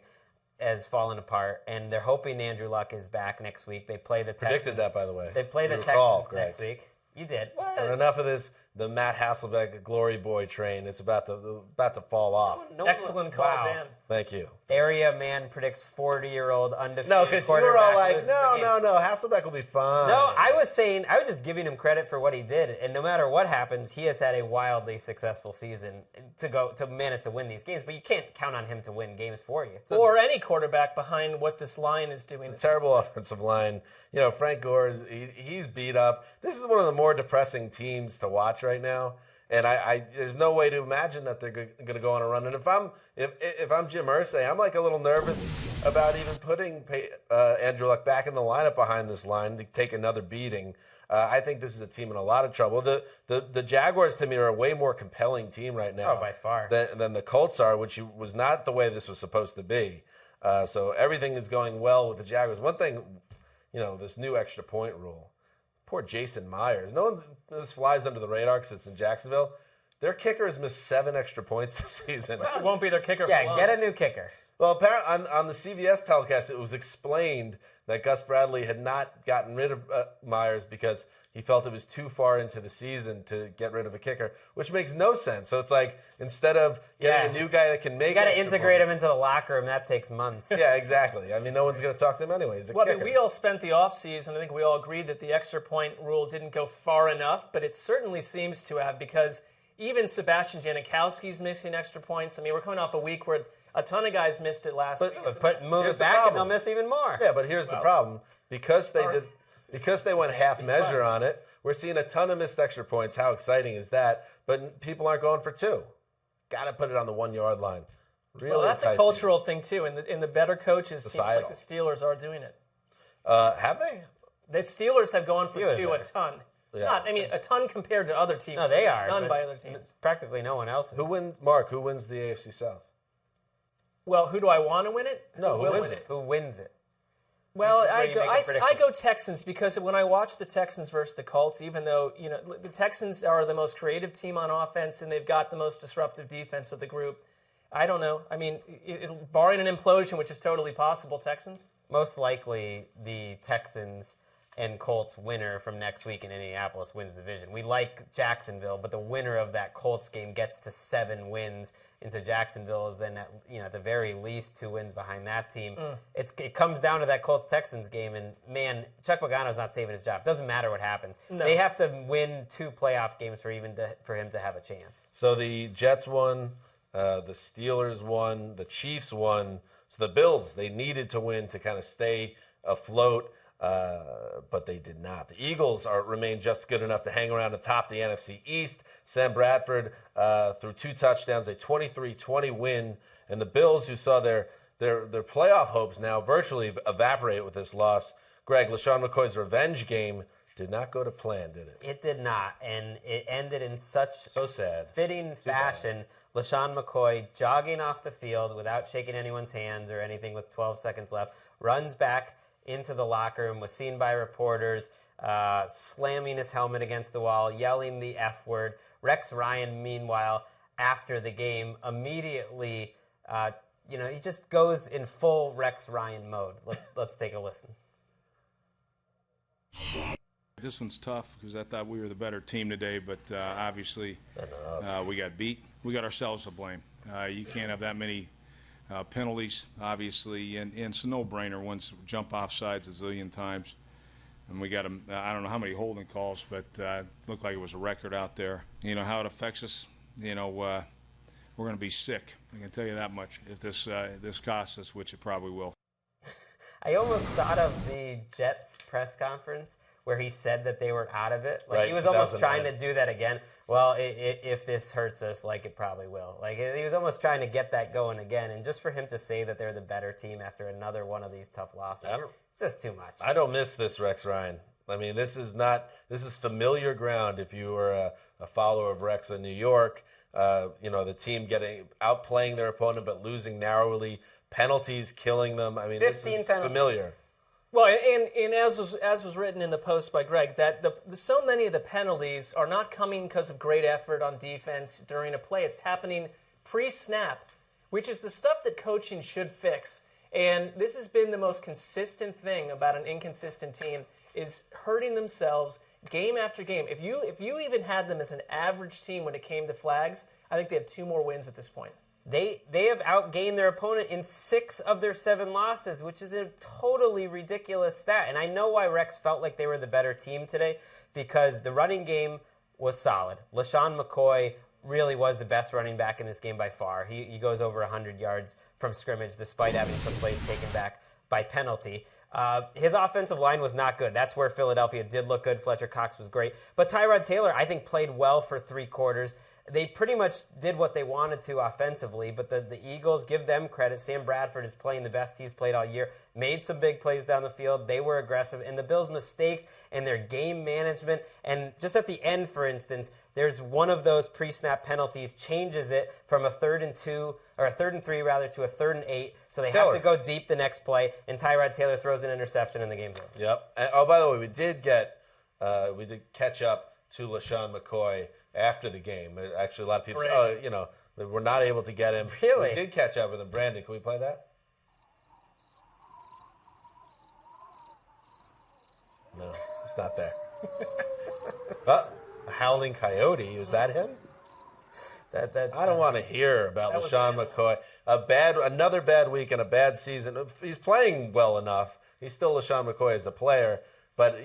has fallen apart, and they're hoping Andrew Luck is back next week. They play the Texans. Predicted that, by the way. They play the Texans next week. You did. What? And enough of this. The Matt Hasselbeck glory boy train. It's about to fall off. Excellent call, Dan. Thank you. Area man predicts 40-year-old undefeated No, because you were all like, no, Hasselbeck will be fine. No, I was just giving him credit for what he did, and no matter what happens, he has had a wildly successful season to manage to win these games. But you can't count on him to win games for you. Or any quarterback behind what this line is doing. It's a terrible offensive line. Frank Gore he's beat up. This is one of the more depressing teams to watch right now. And there's no way to imagine that they're going to go on a run. And if I'm Jim Irsay, I'm like a little nervous about even putting Andrew Luck back in the lineup behind this line to take another beating. I think this is a team in a lot of trouble. The Jaguars, to me, are a way more compelling team right now. Oh, by far. Than the Colts are, which was not the way this was supposed to be. So everything is going well with the Jaguars. One thing, this new extra point rule. Poor Jason Myers. This flies under the radar because it's in Jacksonville. Their kicker has missed 7 extra points this season. It won't be their kicker for long. Get a new kicker. Well, apparently on the CBS telecast, it was explained that Gus Bradley had not gotten rid of Myers because he felt it was too far into the season to get rid of a kicker, which makes no sense. So it's like instead of getting a new guy that can make, you got to integrate him into the locker room. That takes months. Yeah, exactly. I mean, no one's going to talk to him anyway. He's a kicker. I mean, we all spent the offseason. I think we all agreed that the extra point rule didn't go far enough, but it certainly seems to have, because even Sebastian Janikowski's missing extra points. I mean, we're coming off a week where a ton of guys missed it last week. Move it back and they'll miss even more. Yeah, but here's the problem. Because they went half measure on it, we're seeing a ton of missed extra points. How exciting is that? But people aren't going for 2. Got to put it on the 1-yard line. Really, well, that's a cultural thing too. In the better coaches, teams like the Steelers are doing it. Have they? The Steelers have gone for 2 a ton. Yeah. A ton compared to other teams. No, they are. None by other teams. Practically no one else. Who wins, Mark? Who wins the AFC South? Well, who do I want to win it? No, who wins it? Who wins it? Well, I go Texans, because when I watch the Texans versus the Colts, even though the Texans are the most creative team on offense and they've got the most disruptive defense of the group, I don't know. I mean, barring an implosion, which is totally possible, Texans? Most likely the Texans and Colts winner from next week in Indianapolis wins the division. We like Jacksonville, but the winner of that Colts game gets to 7 wins. And so Jacksonville is then at the very least 2 wins behind that team. It comes down to that Colts-Texans game, and man, Chuck Pagano's not saving his job. Doesn't matter what happens. No. They have to win 2 playoff games for him to have a chance. So the Jets won, the Steelers won, the Chiefs won. So the Bills, they needed to win to kind of stay afloat. but they did not. The Eagles remain just good enough to hang around atop the NFC East. Sam Bradford threw 2 touchdowns, a 23-20 win, and the Bills, who saw their playoff hopes now virtually evaporate with this loss. Greg, LaShawn McCoy's revenge game did not go to plan, did it? It did not, and it ended in such sad. fitting fashion. LaShawn McCoy jogging off the field without shaking anyone's hands or anything with 12 seconds left, runs back into the locker room, was seen by reporters, slamming his helmet against the wall, yelling the F word. Rex Ryan, meanwhile, after the game, immediately, he just goes in full Rex Ryan mode. Let's take a listen. This one's tough because I thought we were the better team today, but obviously we got beat. We got ourselves to blame. You can't have that many penalties, obviously, and it's a no-brainer. Once jump off sides a zillion times, and we got them. I don't know how many holding calls, but it looked like it was a record out there. You know how it affects us. We're going to be sick. I can tell you that much. If this costs us, which it probably will. I almost thought of the Jets press conference where he said that they were out of it. Like, he was almost trying to do that again. Well, if this hurts us, like, it probably will. Like, he was almost trying to get that going again. And just for him to say that they're the better team after another one of these tough losses, it's just too much. I don't miss this, Rex Ryan. I mean, this is familiar ground if you were a follower of Rex in New York. The team outplaying their opponent but losing narrowly, penalties killing them. I mean, 15 this is penalties. familiar. Well, and as was written in the post by Greg, that so many of the penalties are not coming because of great effort on defense during a play. It's happening pre-snap, which is the stuff that coaching should fix. And this has been the most consistent thing about an inconsistent team, is hurting themselves game after game. If you even had them as an average team when it came to flags, I think they have 2 more wins at this point. They have outgained their opponent in 6 of their 7 losses, which is a totally ridiculous stat. And I know why Rex felt like they were the better team today, because the running game was solid. LaShawn McCoy really was the best running back in this game by far. He goes over 100 yards from scrimmage despite having some plays taken back by penalty. His offensive line was not good. That's where Philadelphia did look good. Fletcher Cox was great. But Tyrod Taylor, I think, played well for 3 quarters. They pretty much did what they wanted to offensively, but the Eagles, give them credit. Sam Bradford is playing the best he's played all year, made some big plays down the field. They were aggressive. And the Bills' mistakes and their game management, and just at the end, for instance, there's one of those pre-snap penalties, changes it from a 3rd and 3 to a 3rd and 8, so they have to go deep the next play, and Tyrod Taylor throws an interception and the game's over. Yep. And, by the way, we did catch up to LaShawn McCoy after the game. Actually, a lot of people say, we're not able to get him. Really? We did catch up with him. Brandon, can we play that? No, it's not there. A howling coyote. Was that him? I don't want to hear about LaShawn McCoy. Another bad week and a bad season. He's playing well enough. He's still LaShawn McCoy as a player. But,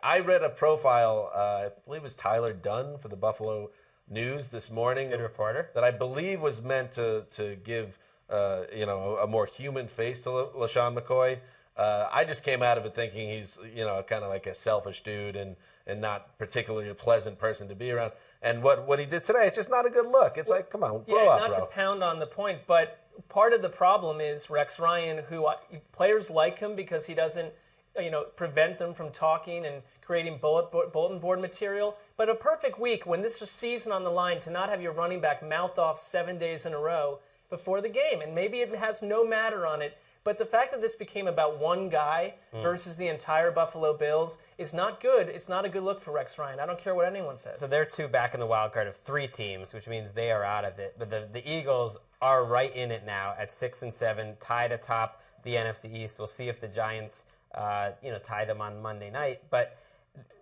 I read a profile, I believe it was Tyler Dunn for the Buffalo News this morning. Good reporter. That I believe was meant to give, a more human face to LaShawn McCoy. I just came out of it thinking he's, kind of like a selfish dude and not particularly a pleasant person to be around. And what he did today, it's just not a good look. It's like, come on, grow up, not to pound on the point, but part of the problem is Rex Ryan, who players like him because he doesn't, prevent them from talking and creating bulletin board material. But a perfect week when this is season on the line to not have your running back mouth off 7 days in a row before the game. And maybe it has no matter on it. But the fact that this became about one guy versus the entire Buffalo Bills is not good. It's not a good look for Rex Ryan. I don't care what anyone says. So they're 2 back in the wild card of 3 teams, which means they are out of it. But the Eagles are right in it now at 6-7, tied atop the NFC East. We'll see if the Giants tie them on Monday night. But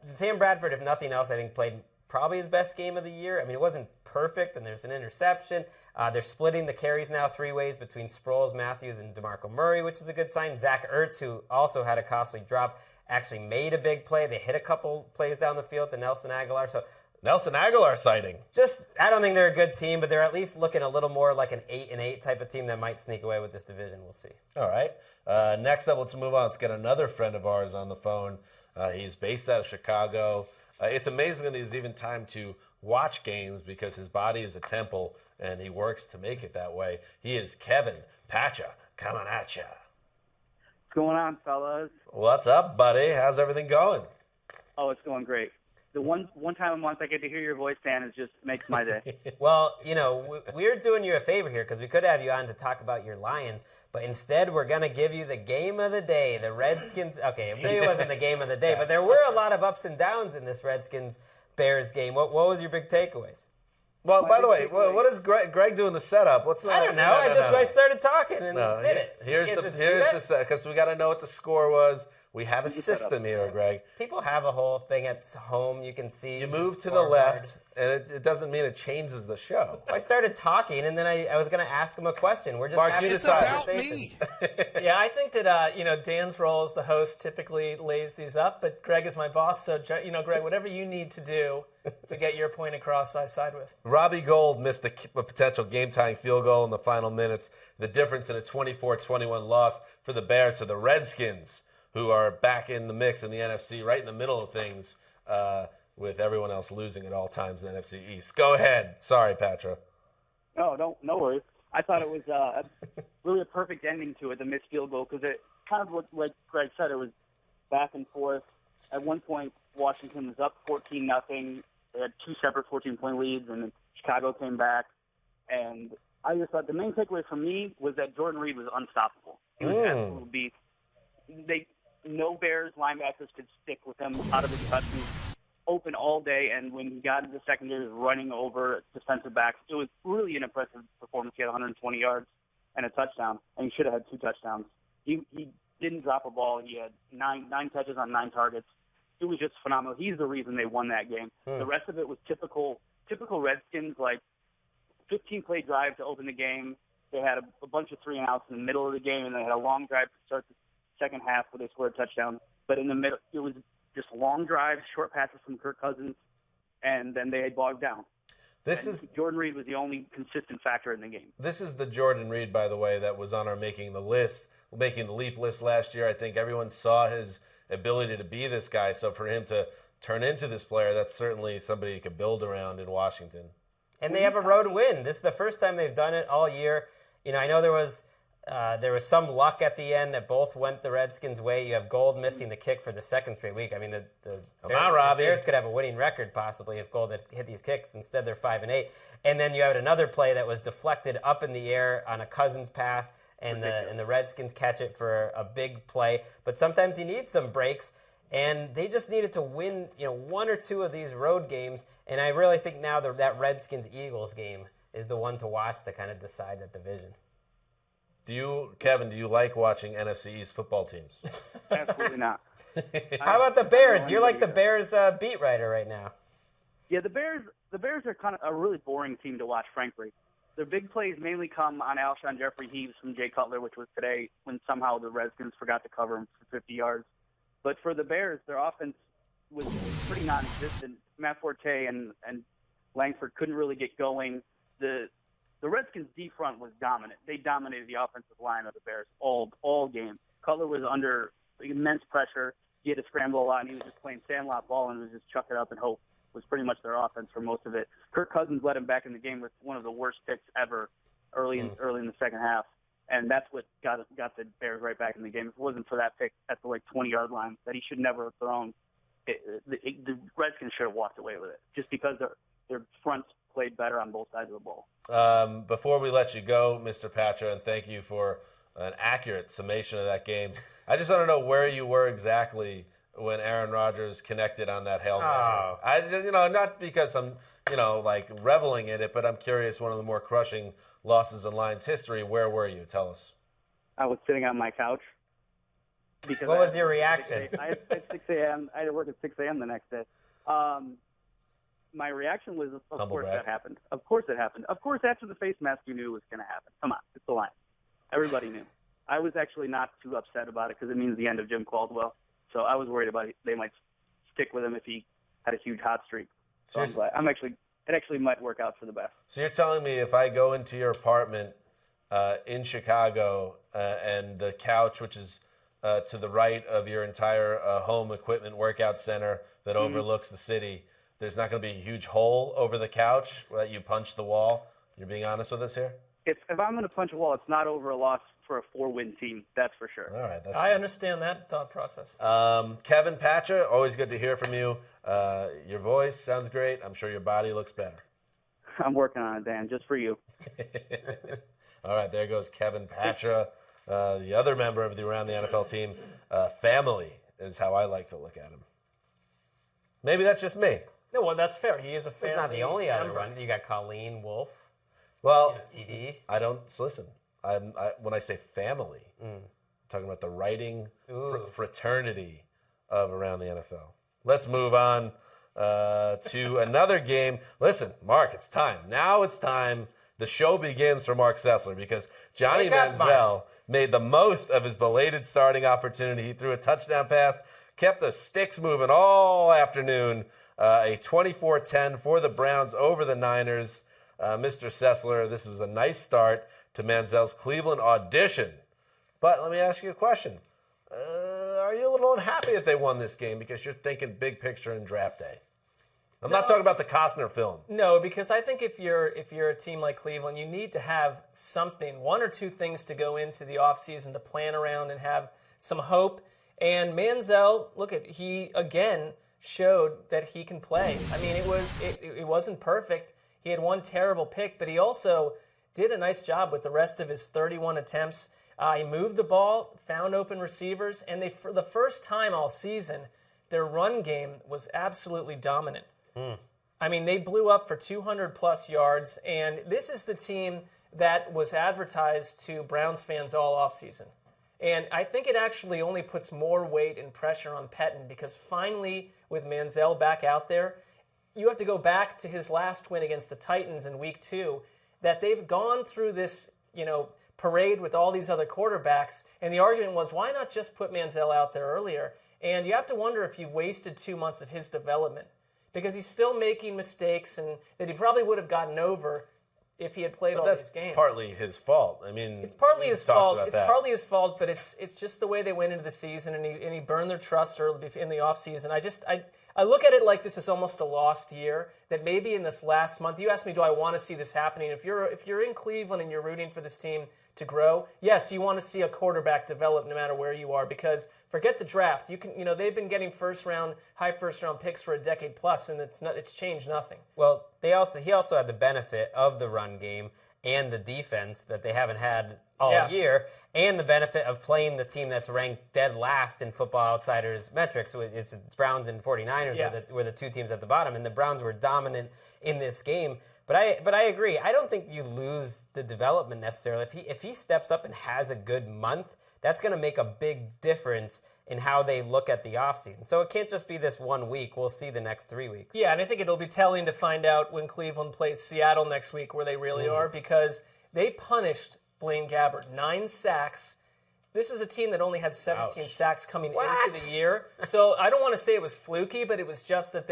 Sam Bradford, if nothing else, I think played probably his best game of the year. I mean, it wasn't perfect, and there's an interception. They're splitting the carries now 3 ways between Sproles, Matthews, and DeMarco Murray, which is a good sign. Zach Ertz, who also had a costly drop, actually made a big play. They hit a couple plays down the field to Nelson Aguilar. So Nelson Aguilar sighting. I don't think they're a good team, but they're at least looking a little more like an 8-8 type of team that might sneak away with this division. We'll see. All right. Next up, let's move on. Let's get another friend of ours on the phone. He's based out of Chicago. It's amazing that he's even time to watch games because his body is a temple, and he works to make it that way. He is Kevin Patra coming at ya. What's going on, fellas? What's up, buddy? How's everything going? Oh, it's going great. The one time a month I get to hear your voice, Dan, it just makes my day. Well, we're doing you a favor here because we could have you on to talk about your Lions, but instead we're going to give you the game of the day, the Redskins. Okay, maybe it wasn't the game of the day, but there were a lot of ups and downs in this Redskins-Bears game. What was your big takeaways? Well, by the way, what is Greg doing the setup? I don't know. I started talking and did it. Here's the set because we got to know what the score was. We have a system here, Greg. People have a whole thing at home you can see. You move to the left, and it doesn't mean it changes the show. I started talking, and then I was going to ask him a question. We're just having conversations. Yeah, I think that Dan's role as the host typically lays these up, but Greg is my boss, so Greg, whatever you need to do to get your point across, I side with. Robbie Gould missed a potential game-tying field goal in the final minutes. The difference in a 24-21 loss for the Bears to the Redskins, who are back in the mix in the NFC, right in the middle of things, with everyone else losing at all times in the NFC East. Go ahead. Sorry, Patra. No worries. I thought it was really a perfect ending to it, the missed field goal, because it kind of looked like Greg said, it was back and forth. At one point, Washington was up 14-0. They had two separate 14-point leads, and then Chicago came back. And I just thought the main takeaway for me was that Jordan Reed was unstoppable. He was absolute beast. No Bears linebackers could stick with him out of his touches, open all day, and when he got into the secondary, he was running over defensive backs. It was really an impressive performance. He had 120 yards and a touchdown, and he should have had 2 touchdowns. He didn't drop a ball. He had nine touches on 9 targets. It was just phenomenal. He's the reason they won that game. The rest of it was typical Redskins, like 15-play drive to open the game. They had a bunch of 3-and-outs in the middle of the game, and they had a long drive to start the second half where they scored a touchdown. But in the middle, it was just long drives, short passes from Kirk Cousins, and then they had bogged down. Jordan Reed was the only consistent factor in the game. This is the Jordan Reed, by the way, that was on our Making the Leap list last year. I think everyone saw his ability to be this guy. So for him to turn into this player, that's certainly somebody you could build around in Washington. And they have a road win. This is the first time they've done it all year. I know there was some luck at the end that both went the Redskins' way. You have Gould missing the kick for the second straight week. I mean, the Bears could have a winning record possibly if Gould had hit these kicks. Instead, they're 5-8. And then you had another play that was deflected up in the air on a Cousins pass, and the Redskins catch it for a big play. But sometimes you need some breaks, and they just needed to win, 1 or 2 of these road games. And I really think now that Redskins-Eagles game is the one to watch to kind of decide that division. Kevin, do you like watching NFC East football teams? Absolutely not. How about the Bears? You're like the Bears beat writer right now. Yeah, the Bears are kind of a really boring team to watch, frankly. Their big plays mainly come on Alshon Jeffrey Heaves from Jay Cutler, which was today when somehow the Redskins forgot to cover him for 50 yards. But for the Bears, their offense was pretty non-existent. Matt Forte and Langford couldn't really get going. The Redskins' D-front was dominant. They dominated the offensive line of the Bears all game. Cutler was under immense pressure. He had to scramble a lot, and he was just playing sandlot ball and was just chuck it up and hope. Was pretty much their offense for most of it. Kirk Cousins led him back in the game with one of the worst picks ever early in the second half, and that's what got the Bears right back in the game. If it wasn't for that pick at the 20-yard line that he should never have thrown, the Redskins should have walked away with it just because their front played better on both sides of the ball. Before we let you go, Mr. Patra, and thank you for an accurate summation of that game, I just want to know where you were exactly when Aaron Rodgers connected on that Hail Mary. Not because I'm, reveling in it, but I'm curious, one of the more crushing losses in Lions history. Where were you? Tell us. I was sitting on my couch. What was your reaction? I had 6 a.m. I had to work at 6 a.m. the next day. My reaction was, of course that happened. Of course it happened. Of course, after the face mask, you knew it was going to happen. Come on, it's the Lions. Everybody knew. I was actually not too upset about it because it means the end of Jim Caldwell. So I was worried about they might stick with him if he had a huge hot streak. So I'm glad. It actually might work out for the best. So you're telling me if I go into your apartment in Chicago and the couch, which is to the right of your entire home equipment workout center that overlooks the city, there's not going to be a huge hole over the couch that you punch the wall? You're being honest with us here? If I'm going to punch a wall, it's not over a loss for a 4-win team. That's for sure. All right. I understand that thought process. Kevin Patra, always good to hear from you. Your voice sounds great. I'm sure your body looks better. I'm working on it, Dan, just for you. All right, there goes Kevin Patra, the other member of the Around the NFL team. Family is how I like to look at him. Maybe that's just me. No, well, that's fair. He is a family. He's not the only other member. one. You got Colleen Wolf. Well, TD. I don't listen. When I say family, I'm talking about the writing fraternity of Around the NFL. Let's move on to another game. Listen, Mark, it's time. Now it's time. The show begins for Marc Sessler because Johnny Manziel made the most of his belated starting opportunity. He threw a touchdown pass, kept the sticks moving all afternoon. A 24-10 for the Browns over the Niners. Mr. Sessler, this was a nice start to Manziel's Cleveland audition. But let me ask you a question. Are you a little unhappy that they won this game because you're thinking big picture in draft day? I'm not talking about the Costner film. No, because I think if you're a team like Cleveland, you need to have something, one or two things to go into the offseason to plan around and have some hope. And Manziel, he again showed that he can play. I mean, it wasn't perfect. He had one terrible pick, but he also did a nice job with the rest of his 31 attempts. He moved the ball, found open receivers, and for the first time all season, their run game was absolutely dominant. I mean, they blew up for 200-plus yards, and this is the team that was advertised to Browns fans all offseason. And I think it actually only puts more weight and pressure on Pettine because finally, with Manziel back out there, you have to go back to his last win against the Titans in Week 2, that they've gone through this, parade with all these other quarterbacks, and the argument was, why not just put Manziel out there earlier? And you have to wonder if you've wasted 2 months of his development because he's still making mistakes and that he probably would have gotten over if he had played all these games. That's partly his fault. I mean, it's partly his fault. It's partly his fault, but it's just the way they went into the season, and he burned their trust early in the offseason. I look at it like this is almost a lost year. That maybe in this last month, you asked me, do I want to see this happening? If you're in Cleveland and you're rooting for this team to grow, yes, you want to see a quarterback develop no matter where you are, because forget the draft. They've been getting high first round picks for a decade plus, and it's changed nothing. Well, he also had the benefit of the run game and the defense that they haven't had all year, and the benefit of playing the team that's ranked dead last in Football Outsiders metrics. It's Browns and 49ers were the two teams at the bottom, and the Browns were dominant in this game. But I agree. I don't think you lose the development necessarily. If he steps up and has a good month, that's going to make a big difference in how they look at the offseason. So it can't just be this 1 week. We'll see the next 3 weeks. Yeah, and I think it'll be telling to find out when Cleveland plays Seattle next week where they really are, because they punished Blaine Gabbert. 9 sacks. This is a team that only had 17 sacks coming into the year. So I don't want to say it was fluky, but it was just that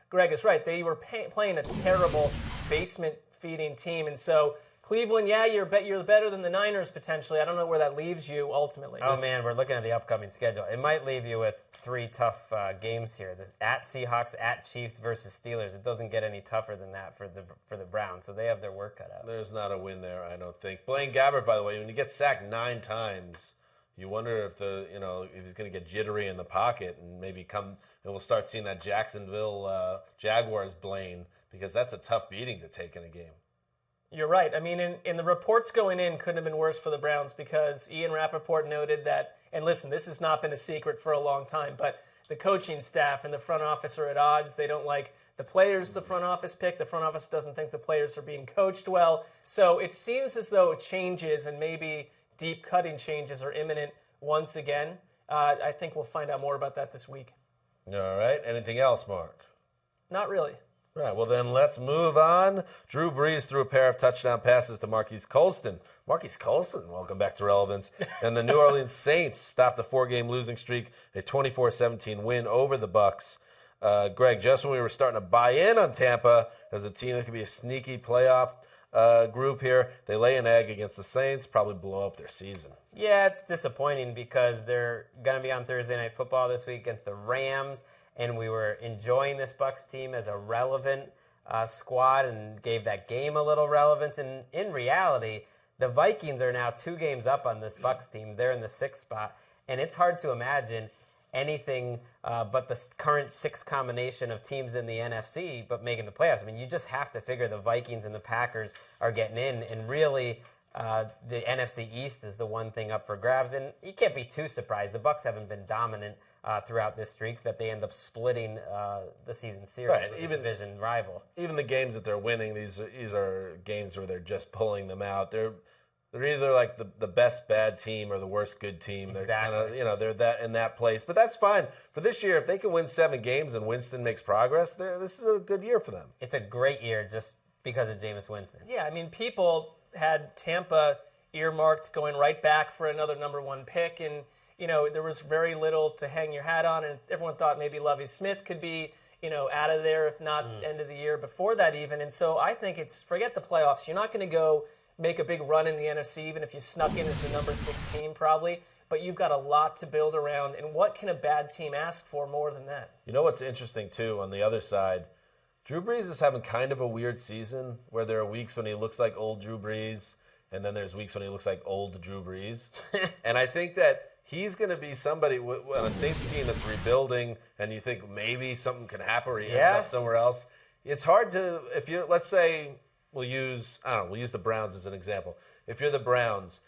Gregg is right, they were playing a terrible basement-feeding team. And so Cleveland, you're better than the Niners potentially. I don't know where that leaves you ultimately. Oh, man, we're looking at the upcoming schedule. It might leave you with 3 tough games here. At Seahawks, at Chiefs versus Steelers. It doesn't get any tougher than that for the Browns, so they have their work cut out. There's not a win there, I don't think. Blaine Gabbert, by the way, when you get sacked 9 times, you wonder if if he's going to get jittery in the pocket and maybe and we'll start seeing that Jacksonville Jaguars Blaine, because that's a tough beating to take in a game. You're right. I mean, in the reports going in couldn't have been worse for the Browns, because Ian Rappaport noted that, and listen, this has not been a secret for a long time, but the coaching staff and the front office are at odds. They don't like the players the front office pick. The front office doesn't think the players are being coached well. So it seems as though changes, and maybe deep cutting changes, are imminent once again. I think we'll find out more about that this week. All right. Anything else, Mark? Not really. All right, well then let's move on. Drew Brees threw a pair of touchdown passes to Marquise Colston. Marquise Colston, welcome back to relevance. And the New Orleans Saints stopped a 4-game losing streak, a 24-17 win over the Bucs. Greg, just when we were starting to buy in on Tampa as a team that could be a sneaky playoff group here, they lay an egg against the Saints, probably blow up their season. Yeah, it's disappointing because they're going to be on Thursday Night Football this week against the Rams, and we were enjoying this Bucs team as a relevant squad and gave that game a little relevance. And in reality, the Vikings are now 2 games up on this Bucs team. They're in the 6th spot, and it's hard to imagine anything but the current 6 combination of teams in the NFC but making the playoffs. I mean, you just have to figure the Vikings and the Packers are getting in, and really the NFC East is the one thing up for grabs. And you can't be too surprised. The Bucs haven't been dominant throughout this streak that they end up splitting the season series with even division rival. Even the games that they're winning, these are games where they're just pulling them out. They're either like the best bad team or the worst good team. They're Exactly. they're that in that place. But that's fine. For this year, if they can win 7 games and Winston makes progress, this is a good year for them. It's a great year just because of Jameis Winston. Yeah, I mean, people had Tampa earmarked going right back for another number 1 pick, and there was very little to hang your hat on, and everyone thought maybe Lovie Smith could be out of there, if not end of the year before that even. And so I think forget the playoffs. You're not going to go make a big run in the NFC, even if you snuck in as the number 6 team probably, but you've got a lot to build around, and what can a bad team ask for more than that? You know what's interesting, too, on the other side? Drew Brees is having kind of a weird season where there are weeks when he looks like old Drew Brees, and then there's weeks when he looks like old Drew Brees. And I think that he's going to be somebody on a Saints team that's rebuilding, and you think maybe something can happen or he ends up somewhere else. It's hard to, let's say, we'll use the Browns as an example. If you're the Browns,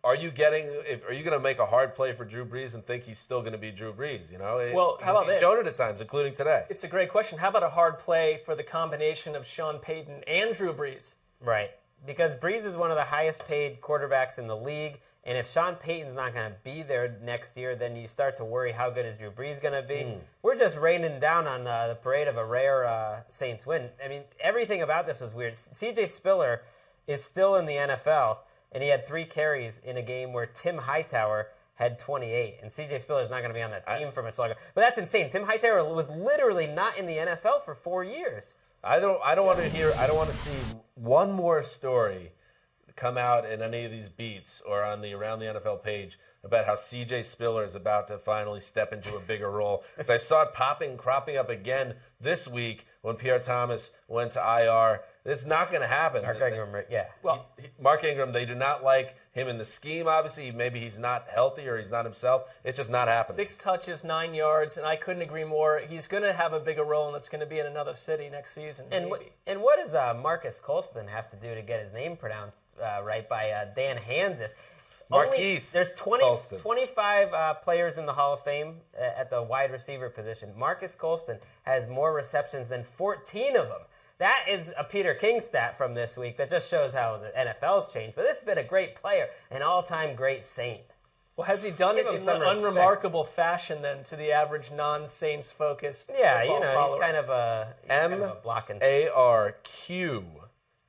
are you going to make a hard play for Drew Brees and think he's still going to be Drew Brees? Well, how about he's this? shown it at times, including today. It's a great question. How about a hard play for the combination of Sean Payton and Drew Brees? Right. Because Brees is one of the highest paid quarterbacks in the league, and if Sean Payton's not going to be there next year, then you start to worry how good is Drew Brees going to be. We're just raining down on the parade of a rare Saints win. I mean, everything about this was weird. C.J. Spiller is still in the NFL, and he had 3 carries in a game where Tim Hightower had 28, and C.J. Spiller's not going to be on that team for much longer. But that's insane. Tim Hightower was literally not in the NFL for 4 years. I don't want to see one more story come out in any of these beats or on the Around the NFL page about how C.J. Spiller is about to finally step into a bigger role. Because I saw it cropping up again this week when Pierre Thomas went to IR. It's not going to happen. Mark Ingram, yeah. Well, Mark Ingram, they do not like him in the scheme, obviously. Maybe he's not healthy or he's not himself. It's just not happening. 6 touches, 9 yards, and I couldn't agree more. He's going to have a bigger role, and it's going to be in another city next season. And what does Marcus Colston have to do to get his name pronounced right by Dan Hanzus? There's 25 players in the Hall of Fame at the wide receiver position. Marcus Colston has more receptions than 14 of them. That is a Peter King stat from this week that just shows how the NFL's changed. But this has been a great player, an all-time great Saint. Well, has he done it in an unremarkable fashion, then, to the average non-Saints-focused football follower? He's kind of a blocking.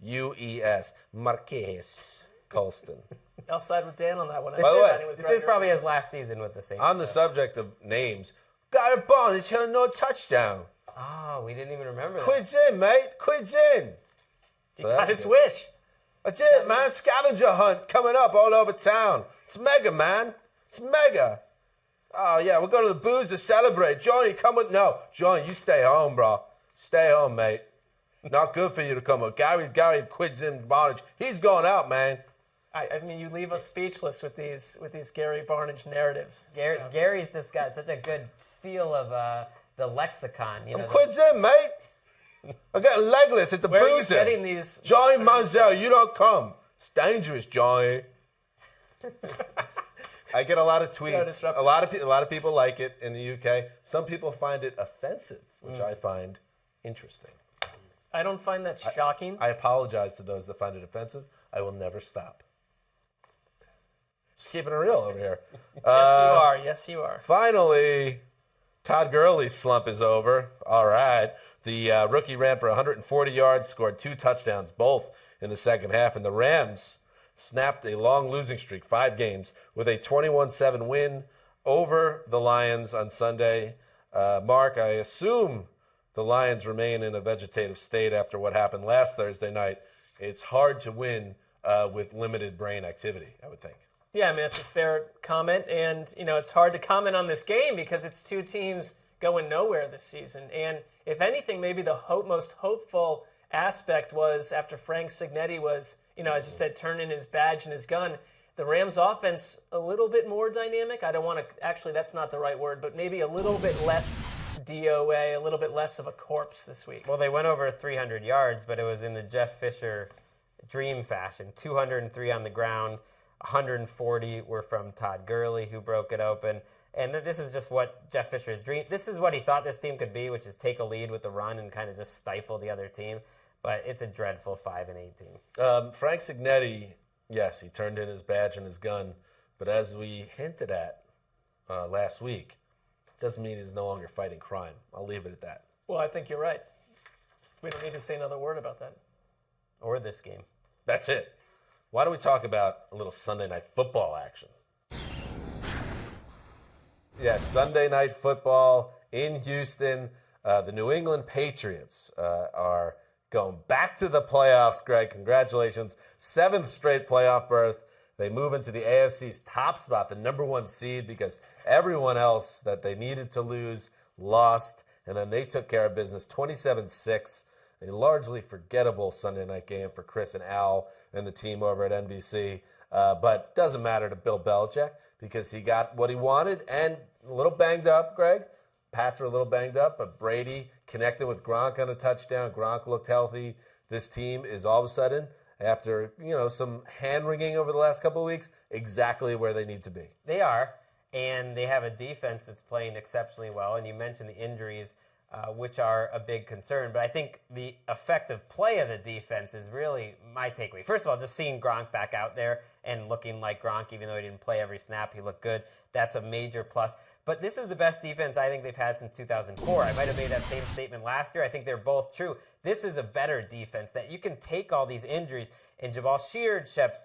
Marquez Marquez Colston. I'll side with Dan on that one. This is probably his last season with the Saints. On the subject of names, Gary Barnes held no touchdown. Oh, we didn't even remember that. Quid's in, mate. Quid's in. He got his wish. That's it, man. Scavenger hunt coming up all over town. It's mega, man. It's mega. Oh, yeah, we're going to the booze to celebrate. Johnny, come with... No, Johnny, you stay home, bro. Stay home, mate. Not good for you to come with. Gary Quid's in Barnage. He's going out, man. I mean, you leave us speechless with these Gary Barnage narratives. Gary's just got such a good feel of the lexicon. I'm Quid's in, mate. I'm getting legless at the boozer. Where are you getting these? Johnny Manziel, you don't come. It's dangerous, Johnny. I get a lot of tweets. So a lot of people like it in the UK. Some people find it offensive, which I find interesting. I don't find that shocking. I apologize to those that find it offensive. I will never stop. Just keeping it real over here. Yes, you are. Finally, Todd Gurley's slump is over. All right. The rookie ran for 140 yards, scored 2 touchdowns, both in the second half. And the Rams snapped a long losing streak, 5 games, with a 21-7 win over the Lions on Sunday. Mark, I assume the Lions remain in a vegetative state after what happened last Thursday night. It's hard to win with limited brain activity, I would think. Yeah, I mean, that's a fair comment. And, it's hard to comment on this game because it's two teams going nowhere this season. And if anything, maybe the most hopeful aspect was after Frank Signetti was, as you said, turning his badge and his gun, the Rams offense a little bit more dynamic. I don't want to, actually, that's not the right word, but maybe a little bit less DOA, a little bit less of a corpse this week. Well, they went over 300 yards, but it was in the Jeff Fisher dream fashion. 203 on the ground, 140 were from Todd Gurley, who broke it open. And this is just what Jeff Fisher's dream. This is what he thought this team could be, which is take a lead with the run and kind of just stifle the other team. But it's a dreadful 5-8 team. Frank Signetti, yes, he turned in his badge and his gun. But as we hinted at last week, doesn't mean he's no longer fighting crime. I'll leave it at that. Well, I think you're right. We don't need to say another word about that. Or this game. That's it. Why don't we talk about a little Sunday Night Football action? Yes, Sunday Night Football in Houston. The New England Patriots are going back to the playoffs, Greg. Congratulations. 7th straight playoff berth. They move into the AFC's top spot, the number 1 seed, because everyone else that they needed to lose lost. And then they took care of business 27-6. A largely forgettable Sunday night game for Chris and Al and the team over at NBC. But doesn't matter to Bill Belichick because he got what he wanted and a little banged up, Greg. Patra a little banged up, but Brady connected with Gronk on a touchdown. Gronk looked healthy. This team is all of a sudden, after some hand-wringing over the last couple of weeks, exactly where they need to be. They are, and they have a defense that's playing exceptionally well. And you mentioned the injuries, which are a big concern. But I think the effective play of the defense is really my takeaway. First of all, just seeing Gronk back out there and looking like Gronk, even though he didn't play every snap, he looked good. That's a major plus. But this is the best defense I think they've had since 2004. I might have made that same statement last year. I think they're both true. This is a better defense that you can take all these injuries, and Jabal Sheard steps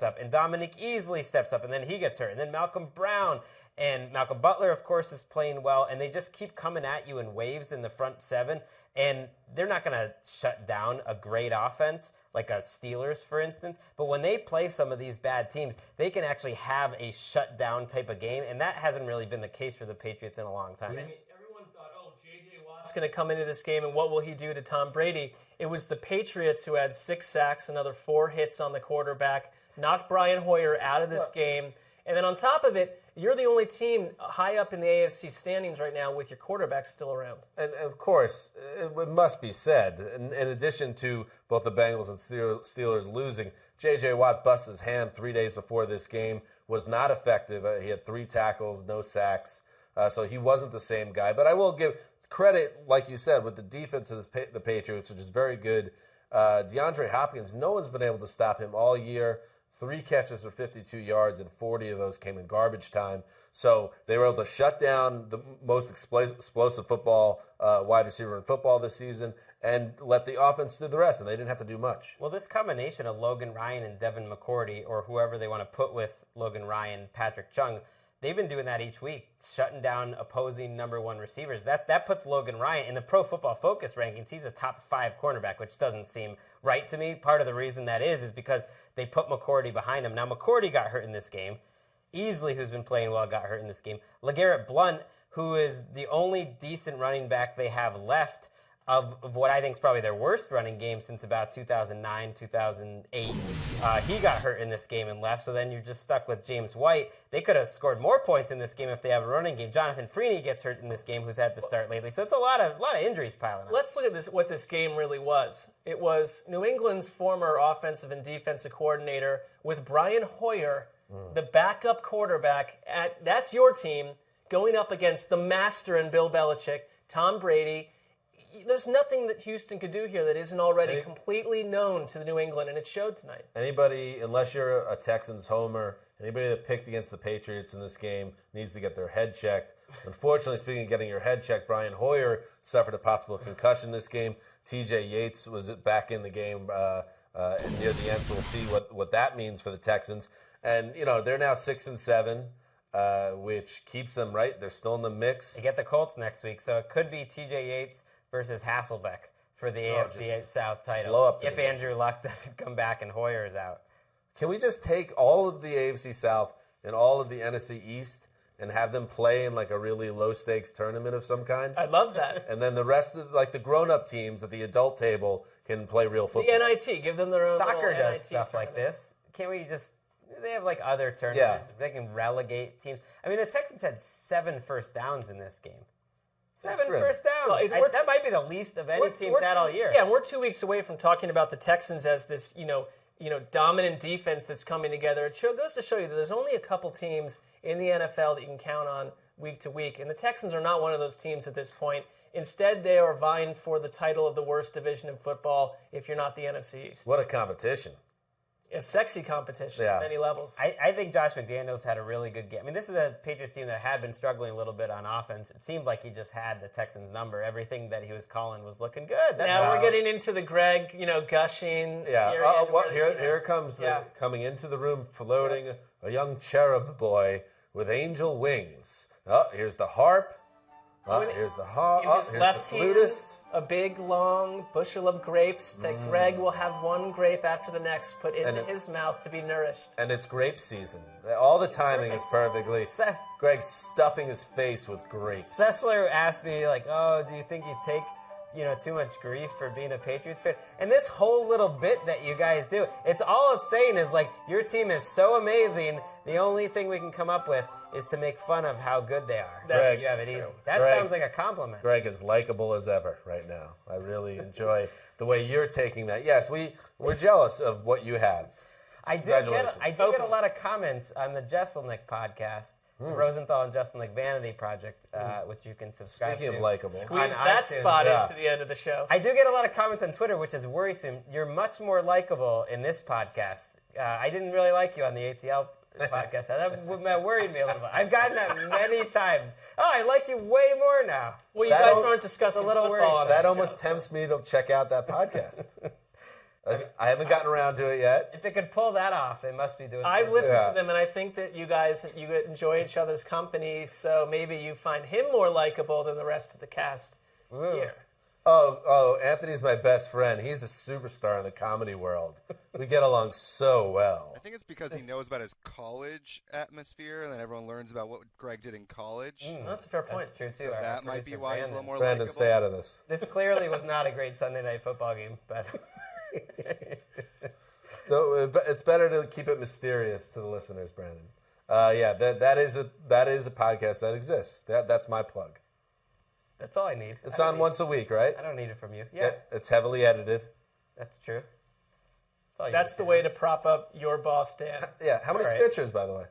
up, and Dominic Easley steps up, and then he gets hurt, and then Malcolm Brown, and Malcolm Butler, of course, is playing well, and they just keep coming at you in waves in the front 7, and they're not going to shut down a great offense like a Steelers, for instance, but when they play some of these bad teams, they can actually have a shutdown type of game, and that hasn't really been the case for the Patriots in a long time. I mean, everyone thought, J.J. Watt's going to come into this game, and what will he do to Tom Brady? It was the Patriots who had 6 sacks, another 4 hits on the quarterback, knocked Brian Hoyer out of this game. And then on top of it, you're the only team high up in the AFC standings right now with your quarterback still around. And of course, it must be said, in addition to both the Bengals and Steelers losing, J.J. Watt bust his hand 3 days before this game, was not effective. He had 3 tackles, no sacks, so he wasn't the same guy. But I will give credit, like you said, with the defense of the Patriots, which is very good. DeAndre Hopkins, no one's been able to stop him all year. 3 catches for 52 yards, and 40 of those came in garbage time. So they were able to shut down the most explosive football wide receiver in football this season and let the offense do the rest, and they didn't have to do much. Well, this combination of Logan Ryan and Devin McCourty, or whoever they want to put with Logan Ryan, Patrick Chung, they've been doing that each week, shutting down opposing number 1 receivers. That puts Logan Ryan in the Pro Football Focus rankings. He's a top 5 cornerback, which doesn't seem right to me. Part of the reason that is because they put McCourty behind him. Now, McCourty got hurt in this game. Easley, who's been playing well, got hurt in this game. LeGarrette Blount, who is the only decent running back they have left of what I think is probably their worst running game since about 2009, 2008. He got hurt in this game and left, so then you're just stuck with James White. They could have scored more points in this game if they have a running game. Jonathan Freeney gets hurt in this game, who's had to start lately. So it's a lot of injuries piling up. Let's look at what this game really was. It was New England's former offensive and defensive coordinator with Brian Hoyer, the backup quarterback. That's your team, going up against the master in Bill Belichick, Tom Brady. There's nothing that Houston could do here that isn't already completely known to the New England, and it showed tonight. Anybody, unless you're a Texans homer, anybody that picked against the Patriots in this game needs to get their head checked. Unfortunately, speaking of getting your head checked, Brian Hoyer suffered a possible concussion this game. T.J. Yates was back in the game near the end, so we'll see what that means for the Texans. And, they're now 6-7. which keeps them right. They're still in the mix. They get the Colts next week, so it could be T.J. Yates versus Hasselbeck for the AFC South title. Blow up if Andrew Luck doesn't come back and Hoyer is out. Can we just take all of the AFC South and all of the NFC East and have them play in like a really low-stakes tournament of some kind? I love that. And then the rest of like the grown-up teams at the adult table can play real football. The NIT, give them their own Soccer little does NIT stuff like tournament. this. Can't we just... They have like other tournaments. They can relegate teams. I mean, the Texans had 7 first downs in this game. 7 first downs. Well, that might be the least of any team's had all year. Yeah, and we're 2 weeks away from talking about the Texans as this, dominant defense that's coming together. It goes to show you that there's only a couple teams in the NFL that you can count on week to week, and the Texans are not one of those teams at this point. Instead, they are vying for the title of the worst division in football if you're not the NFC East. What a competition. A sexy competition at many levels. I think Josh McDaniels had a really good game. I mean, this is a Patriots team that had been struggling a little bit on offense. It seemed like he just had the Texans' number. Everything that he was calling was looking good. Now we're getting into the Gregg, gushing. Yeah. Here comes coming into the room, floating a young cherub boy with angel wings. Oh, here's the harp. Here's the harp. Here's the hand, flutist. A big, long bushel of grapes that Gregg will have one grape after the next put into his mouth to be nourished. And it's grape season. All the timing is perfectly. Gregg's stuffing his face with grapes. Sessler asked me, like, oh, do you think you take too much grief for being a Patriots fan? And this whole little bit that you guys do, it's saying is like, your team is so amazing, the only thing we can come up with is to make fun of how good they are. Greg, you have it easy. That sounds like a compliment. Gregg is likable as ever right now. I really enjoy the way you're taking that. Yes, we're jealous of what you have. I do get a lot of comments on the Jesselnick podcast, the Rosenthal and Jesselnick Vanity Project, which you can subscribe to. Speaking of likable. Squeeze that iTunes. spot into the end of the show. I do get a lot of comments on Twitter, which is worrisome. You're much more likable in this podcast. I didn't really like you on the ATL podcast. That worried me a little bit. I've gotten that many times. Oh, I like you way more now. Well, you guys aren't discussing football. That almost tempts me to check out that podcast. I haven't gotten around to it yet. If it could pull that off, they must be doing it. I've listened to them, and I think that you guys, you enjoy each other's company, so maybe you find him more likable than the rest of the cast here. Oh, Anthony's my best friend. He's a superstar in the comedy world. We get along so well. I think it's because he knows about his college atmosphere, and then everyone learns about what Gregg did in college. That's a fair point. That's true, too. So that might be why he's a little more Brandon, likable. stay out of this. This clearly was not a great Sunday night football game, but... So it's better to keep it mysterious to the listeners, Brandon. That is a podcast that exists. That's my plug. That's all I need. It's on once a week, right? I don't need it from you. Yeah. It's heavily edited. That's true. That's the way to prop up your boss, Dan. Yeah. How many Stitchers, by the way?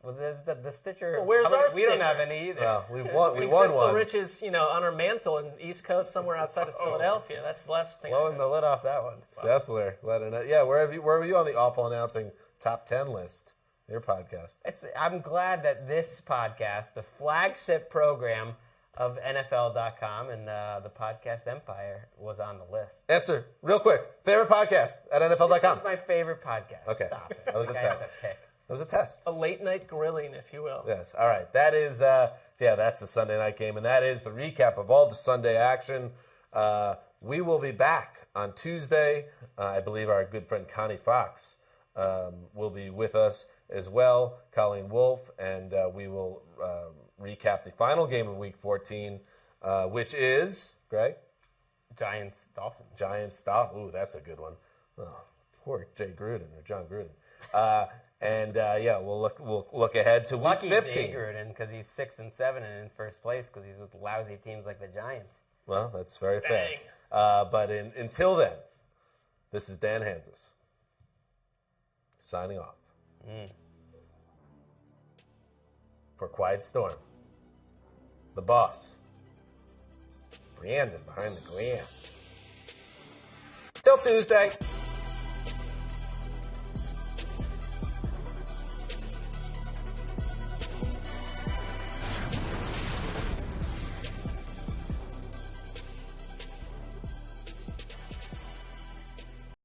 Well, the Stitcher. Well, where's our We don't have any either. Well, we won Crystal one. Rich's, on our mantle in the East Coast, somewhere outside of Philadelphia. That's the last thing. Blowing the lid off that one. Sessler, let it know. Yeah, where were you on the Awful Announcing Top 10 list? Your podcast. I'm glad that this podcast, the flagship program of NFL.com and the podcast empire, was on the list. Answer, real quick. Favorite podcast at NFL.com? This is my favorite podcast. Okay. Stop it. That was a test. That was a test. A late night grilling, if you will. Yes. All right. That is, that's the Sunday night game, and that is the recap of all the Sunday action. We will be back on Tuesday. I believe our good friend Connie Fox will be with us as well, Colleen Wolfe, and we will recap the final game of Week 14, which is, Greg? Giants-Dolphins. Giants-Dolphins. Ooh, that's a good one. Oh, poor Jay Gruden or John Gruden. We'll look ahead to Week 15. Lucky Jay Gruden, because he's 6-7 and in first place because he's with lousy teams like the Giants. Well, that's very fair. But until then, this is Dan Hanzus signing off. For Quiet Storm, the boss, Brandon behind the glass. Till Tuesday.